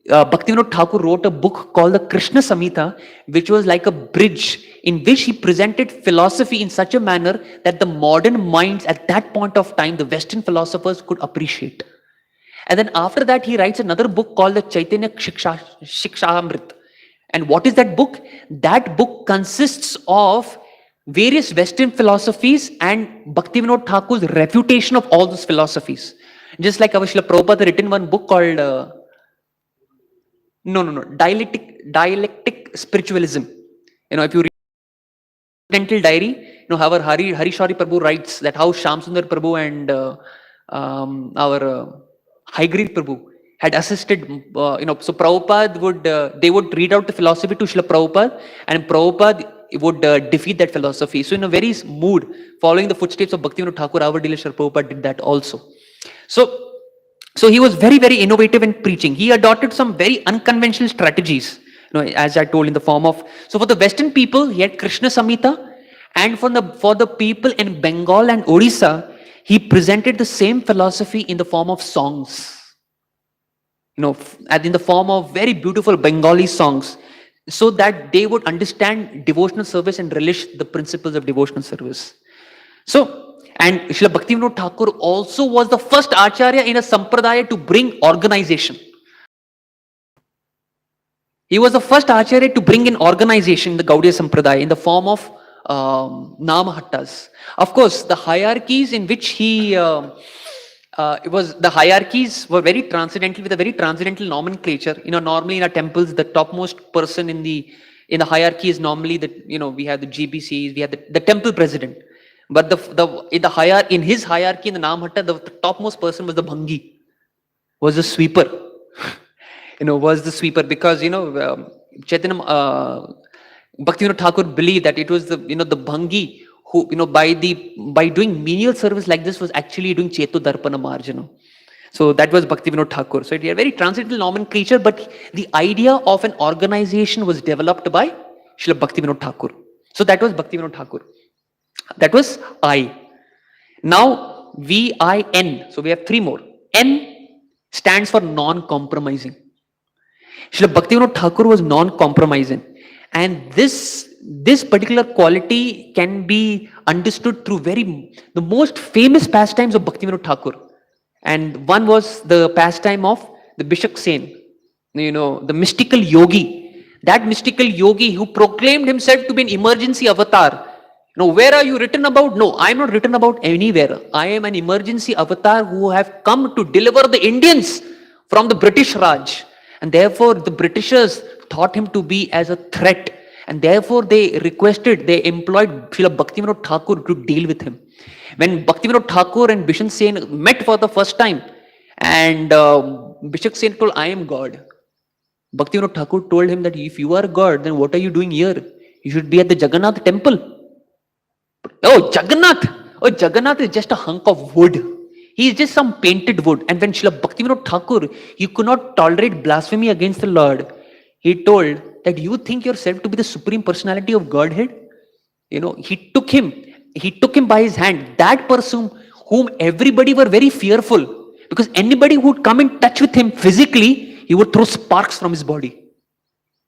Bhaktivinoda Thakur wrote a book called the Krishna Samhita, which was like a bridge in which he presented philosophy in such a manner that the modern minds at that point of time, the Western philosophers, could appreciate. And then after that, he writes another book called the Chaitanya Shikshamrit. And what is that book? That book consists of various Western philosophies and Bhaktivinoda Thakur's refutation of all those philosophies. Just like our Srila Prabhupada written one book called Dialectic Spiritualism. If you read Dental Diary, our Hari Shari Prabhu writes that how Shyam Sundar Prabhu and our Haigreel Prabhu had assisted, so Prabhupada would, they would read out the philosophy to Srila Prabhupada, and Prabhupada would defeat that philosophy. So in a very mood, following the footsteps of Bhaktivinoda Thakur, our dear Srila Prabhupada did that also. So he was very, very innovative in preaching. He adopted some very unconventional strategies, as I told, in the form of, so for the Western people, he had Krishna Samhita, and for the people in Bengal and Odisha, he presented the same philosophy in the form of songs. In the form of very beautiful Bengali songs, so that they would understand devotional service and relish the principles of devotional service. So, and Srila Bhaktivinoda Thakur also was the first Acharya in a Sampradaya to bring organization. He was the first Acharya to bring in organization in the Gaudiya Sampradaya in the form of Namahattas. Of course, the hierarchies in which he the hierarchies were very transcendental, with a very transcendental nomenclature. Normally in our temples, the topmost person in the hierarchy is normally we have the GBCs, we have the temple president. But in his hierarchy in the Namhatta, the topmost person was the Bhangi, was the sweeper. Was the sweeper, because Chaitanya Bhaktivinoda Thakur believed that it was the Bhangi who, by doing menial service like this, was actually doing Cheto Darpana Marjana. So that was Bhaktivinoda Thakur. So it had a very transcendental nomenclature, but the idea of an organization was developed by Srila Bhaktivinoda Thakur. So that was Bhaktivinoda Thakur. That was I. Now VIN. So we have three more. N stands for non-compromising. Srila Bhaktivinoda Thakur was non-compromising. And this particular quality can be understood through the most famous pastimes of Bhaktivinoda Thakur. And one was the pastime of the Bishop Sen, the mystical yogi. That mystical yogi who proclaimed himself to be an emergency avatar. Where are you written about? No, I am not written about anywhere. I am an emergency avatar who have come to deliver the Indians from the British Raj. And therefore, the Britishers thought him to be as a threat. And therefore, they employed Srila Bhaktivinoda Thakur to deal with him. When Bhaktivinoda Thakur and Bishop Sen met for the first time, and Bishop Sen told, I am God. Bhaktivinoda Thakur told him that if you are God, then what are you doing here? You should be at the Jagannath temple. Oh, Jagannath! Oh, Jagannath is just a hunk of wood. He is just some painted wood. And when Srila Bhaktivinoda Thakur, he could not tolerate blasphemy against the Lord, he told that you think yourself to be the supreme personality of Godhead. He took him by his hand. That person whom everybody were very fearful, because anybody who would come in touch with him physically, he would throw sparks from his body.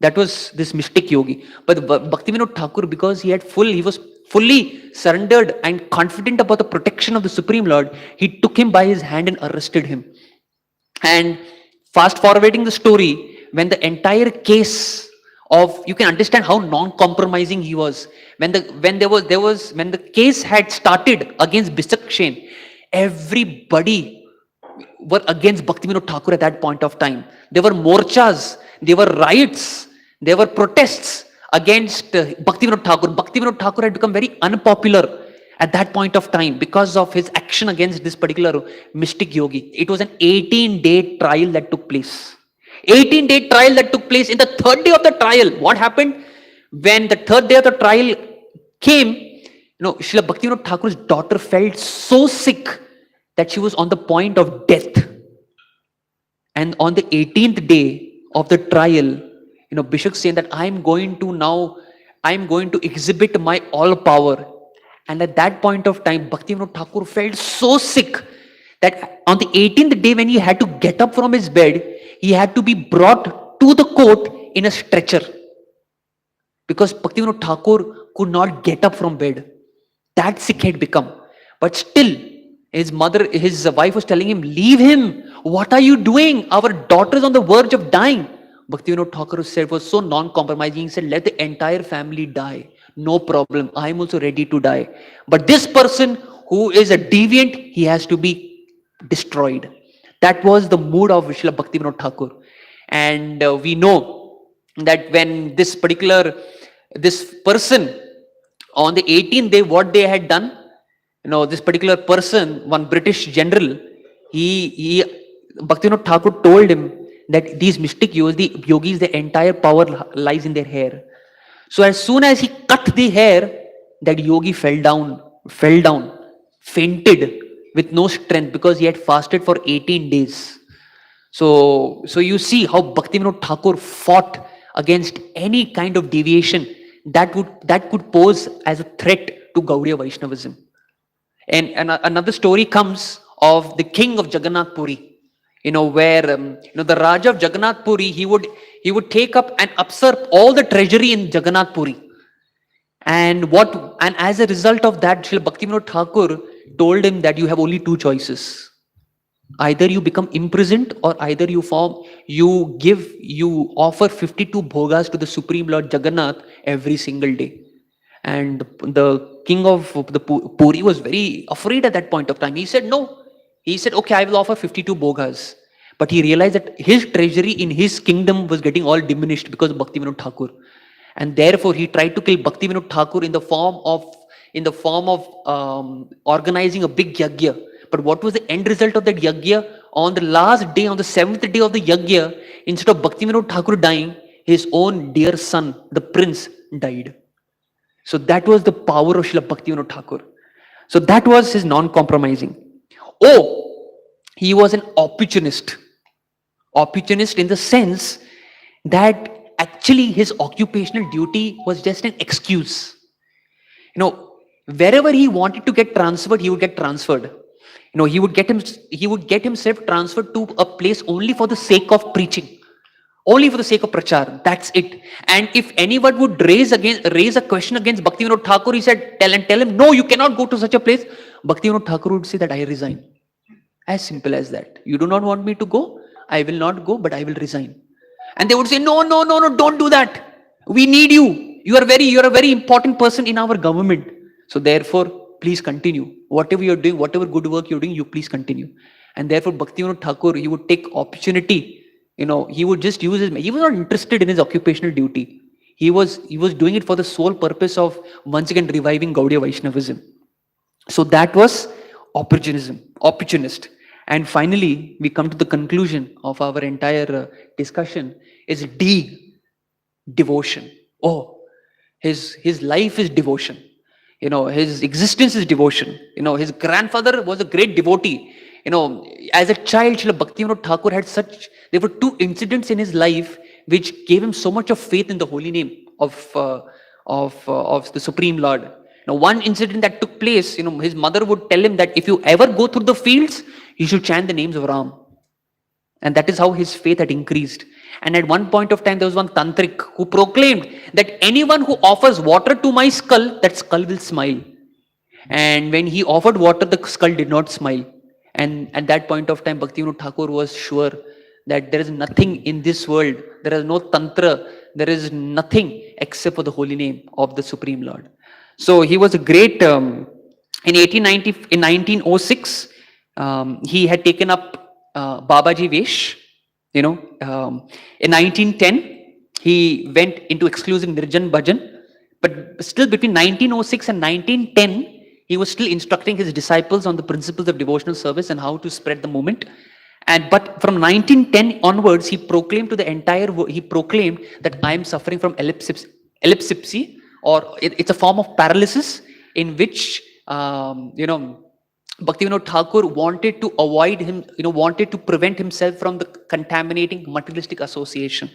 That was this mystic yogi. But Bhaktivinoda Thakur, because he was fully surrendered and confident about the protection of the Supreme Lord, he took him by his hand and arrested him. And fast forwarding the story, when the entire case of, you can understand how non-compromising he was. When the case had started against Bishop Sen, everybody were against Bhaktivinoda Thakur at that point of time. There were morchas, there were riots, there were protests against Bhaktivinoda Thakur. Bhaktivinoda Thakur had become very unpopular at that point of time because of his action against this particular mystic yogi. It was an 18-day trial that took place. 18-day trial that took place. In the third day of the trial, what happened? When the third day of the trial came, Srila Bhaktivinoda Thakur's daughter felt so sick that she was on the point of death. And on the 18th day of the trial, Bishop saying that I'm going to exhibit my all power. And at that point of time, Bhaktivinoda Thakur felt so sick that on the 18th day, when he had to get up from his bed, he had to be brought to the court in a stretcher. Because Bhaktivinoda Thakur could not get up from bed. That sick had become. But still, his wife was telling him, leave him. What are you doing? Our daughter is on the verge of dying. Bhaktivinoda Thakur said, was so non-compromising. He said, let the entire family die. No problem. I am also ready to die. But this person who is a deviant, he has to be destroyed. That was the mood of Srila Bhaktivinoda Thakur. And we know that when this person, on the 18th day, what they had done, this particular person, one British general, he Bhaktivinoda Thakur told him that these mystic yogis, the entire power lies in their hair. So as soon as he cut the hair, that yogi fell down, fainted with no strength because he had fasted for 18 days. So you see how Bhaktivinoda Thakur fought against any kind of deviation that could pose as a threat to Gaudiya Vaishnavism. And another story comes of the king of Jagannath Puri, where the Raja of Jagannath Puri, he would take up and usurp all the treasury in Jagannath Puri. And as a result of that, Srila Bhaktivinoda Thakur told him that you have only two choices. Either you become imprisoned, or either you offer 52 bhogas to the Supreme Lord Jagannath every single day. And the king of the Puri was very afraid at that point of time. He said no. He said, okay, I will offer 52 bhogas. But he realized that his treasury in his kingdom was getting all diminished because of Bhaktivinoda Thakur. And therefore he tried to kill Bhaktivinoda Thakur in the form of organizing a big yagya. But what was the end result of that yagya? On the last day, on the 7th day of the yagya, instead of Bhaktivinoda Thakur dying, his own dear son, the prince, died. So that was the power of Srila Bhaktivinoda Thakur. So that was his non-compromising. Oh, he was an opportunist. Opportunist in the sense that actually his occupational duty was just an excuse. Wherever he wanted to get transferred, he would get transferred. He would get himself transferred to a place only for the sake of preaching. Only for the sake of prachar. That's it. And if anyone would raise a question against Bhaktivinoda Thakur, he said, tell him, no, you cannot go to such a place. Bhaktivinoda Thakur would say that I resign. As simple as that. You do not want me to go, I will not go, but I will resign. And they would say, no, don't do that. We need you. You are a very important person in our government. So therefore, please continue. Whatever you're doing, whatever good work you're doing, you please continue. And therefore, Bhaktivinoda Thakur, he would take opportunity. He would just use he was not interested in his occupational duty. He was doing it for the sole purpose of once again reviving Gaudiya Vaishnavism. So that was opportunist. And finally, we come to the conclusion of our entire discussion is devotion. Oh, his life is devotion. His existence is devotion. His grandfather was a great devotee. As a child, Srila Bhaktivinoda Thakur there were two incidents in his life which gave him so much of faith in the holy name of the Supreme Lord. One incident that took place, his mother would tell him that if you ever go through the fields, you should chant the names of Ram. And that is how his faith had increased. And at one point of time, there was one tantric who proclaimed that anyone who offers water to my skull, that skull will smile. And when he offered water, the skull did not smile. And at that point of time, Bhaktivinoda Thakur was sure that there is nothing in this world, there is no tantra, there is nothing except for the holy name of the Supreme Lord. So he was a great, in 1906, he had taken up Babaji Vesh. In 1910, he went into exclusive Nirjan Bhajan, but still between 1906 and 1910, he was still instructing his disciples on the principles of devotional service and how to spread the movement. But from 1910 onwards, he proclaimed to the entire world, he proclaimed that I am suffering from epilepsy, or it's a form of paralysis in which, Bhaktivinoda Thakur wanted to avoid him, wanted to prevent himself from the contaminating materialistic association.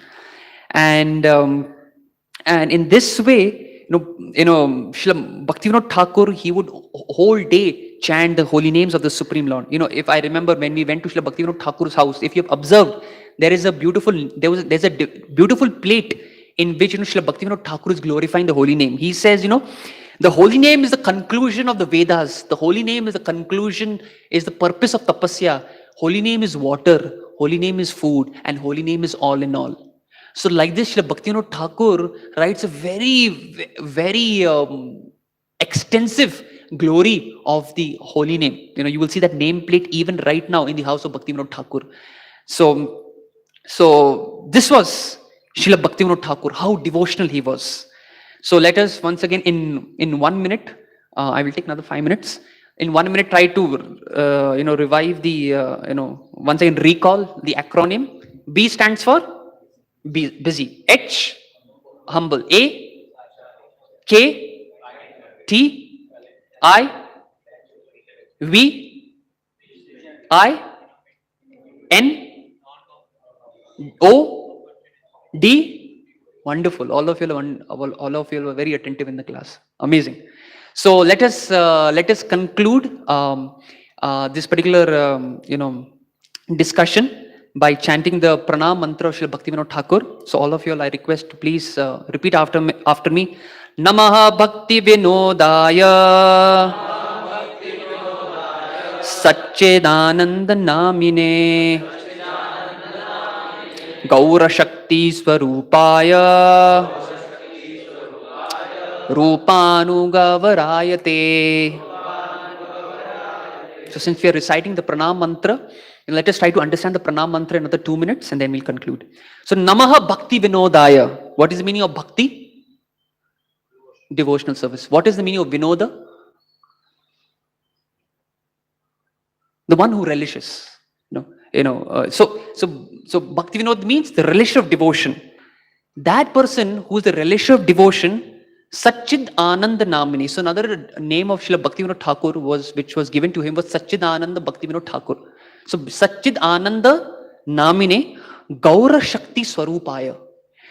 And in this way, Srila Bhaktivinoda Thakur, he would whole day chant the holy names of the Supreme Lord. If I remember when we went to Srila Bhaktivinoda Thakur's house, if you have observed, there's a beautiful plate in which Srila Bhaktivinoda Thakur is glorifying the holy name. He says, the holy name is the conclusion of the Vedas. The holy name is the conclusion, is the purpose of tapasya. Holy name is water. Holy name is food. And holy name is all in all. So like this, Srila Bhaktivinoda Thakur writes a very, very extensive glory of the holy name. You will see that nameplate even right now in the house of Bhaktivinoda Thakur. So this was Srila Bhaktivinoda Thakur, how devotional he was. So let us once again in 1 minute, I will take another 5 minutes. In 1 minute, try to revive the once again recall the acronym. B stands for busy. H, humble. A, K, T, I, V, I, N, O, D. Wonderful. All of you are very attentive in the class. Amazing. So let us conclude this particular discussion by chanting the pranam mantra of Srila Bhaktivinoda Thakur. So all of you all, I request to please repeat after me. Namaha Bhaktivinodaya Satchidananda Namine Gaura Shakti Swarupaya Rupanugavarayate. So since we are reciting the pranam mantra, let us try to understand the pranam mantra in another 2 minutes and then we'll conclude. So Namaha Bhakti Vinodaya. What is the meaning of bhakti? Devotional service. What is the meaning of Vinoda? The one who relishes. So Bhakti Vinod means the relish of devotion. That person who is the relisher of devotion, Satchid Ananda Namini. So another name of Srila Bhaktivinoda Thakur which was given to him was Satchid Ananda Bhaktivinoda Thakur. So Satchid Ananda Namine Gaura Shakti Swarupaya.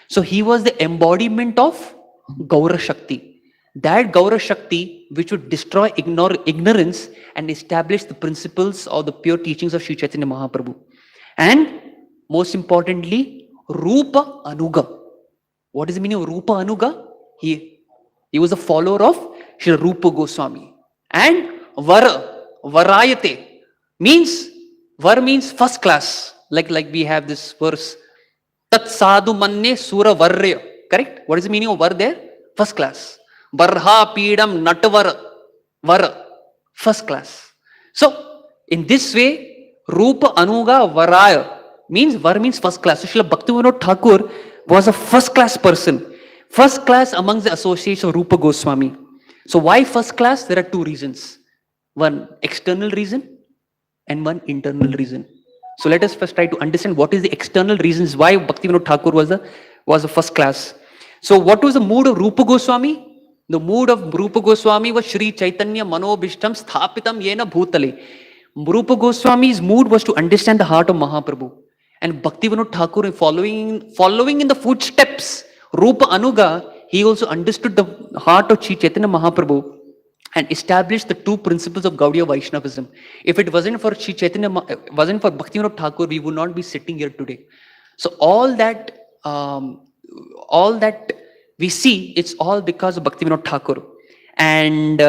So he was the embodiment of Gaura Shakti. That Gaura Shakti which would destroy ignorance and establish the principles or the pure teachings of Sri Chaitanya Mahaprabhu. And most importantly, Rupa Anuga. What is the meaning of Rupa Anuga? He was a follower of Sri Rupa Goswami. And Varayate means first class. Like we have this verse. Tat sadhu manne sura varya. Correct? What is the meaning of var there? First class. Varha pidam natavara. Vara. First class. So, in this way, Rupa Anuga Varaya means first class. So, Srila Bhaktivinoda Thakur was a first class person. First class amongst the associates of Rupa Goswami. So why first class? There are two reasons. One external reason and one internal reason. So let us first try to understand what is the external reasons why Bhaktivinoda Thakur was a first class. So what was the mood of Rupa Goswami? The mood of Rupa Goswami was Shri Chaitanya Manobhishtam Sthapitam Yena Bhutale. Rupa Goswami's mood was to understand the heart of Mahaprabhu. And Bhaktivinoda Thakur, following in the footsteps, Rupa Anuga, he also understood the heart of Sri Chaitanya Mahaprabhu and established the two principles of Gaudiya Vaishnavism. If it wasn't for Bhaktivinoda Thakur, we would not be sitting here today. So all that we see, it's all because of Bhaktivinoda Thakur. And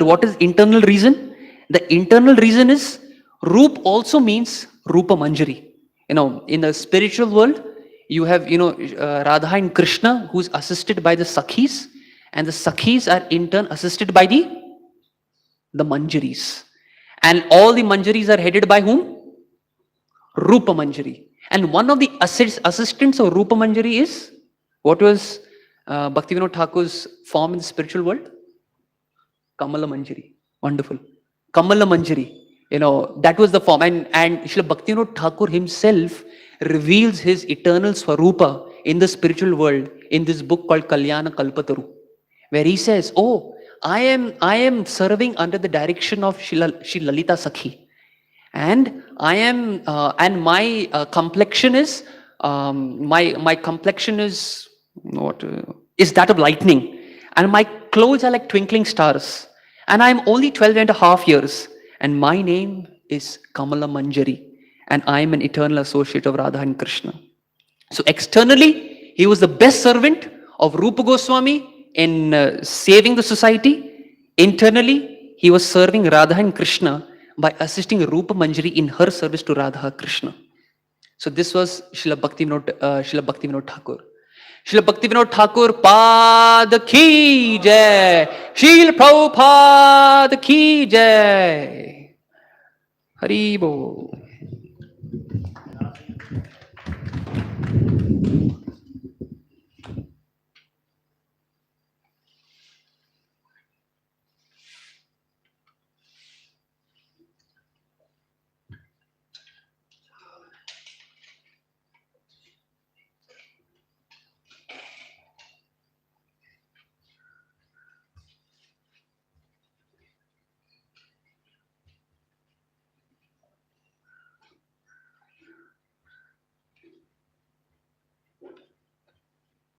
what is internal reason? The internal reason is Rup also means Rupa Manjari. In the spiritual world, you have, Radha and Krishna, who's assisted by the Sakhis, and the Sakhis are in turn assisted by the Manjaris. And all the Manjaris are headed by whom? Rupa Manjari. And one of the assistants of Rupa Manjari is, what was Bhaktivinoda Thakur's form in the spiritual world? Kamala Manjari. Wonderful. Kamala Manjari. That was the form. And Srila Bhaktivinoda Thakur himself reveals his eternal Swarupa in the spiritual world in this book called Kalyana Kalpataru, where he says, I am serving under the direction of Shri Lalita Sakhi. And I am, and my complexion is, my complexion is, is that of lightning. And my clothes are like twinkling stars. And I am only 12.5 years. And my name is Kamala Manjari. And I am an eternal associate of Radha and Krishna. So externally, he was the best servant of Rupa Goswami in saving the society. Internally, he was serving Radha and Krishna by assisting Rupa Manjari in her service to Radha Krishna. So this was Srila Bhaktivinoda Thakur. Srila Bhaktivinoda Thakur Pad Ki Jai. Srila Prabhupada Ki Jai. Hari Bol.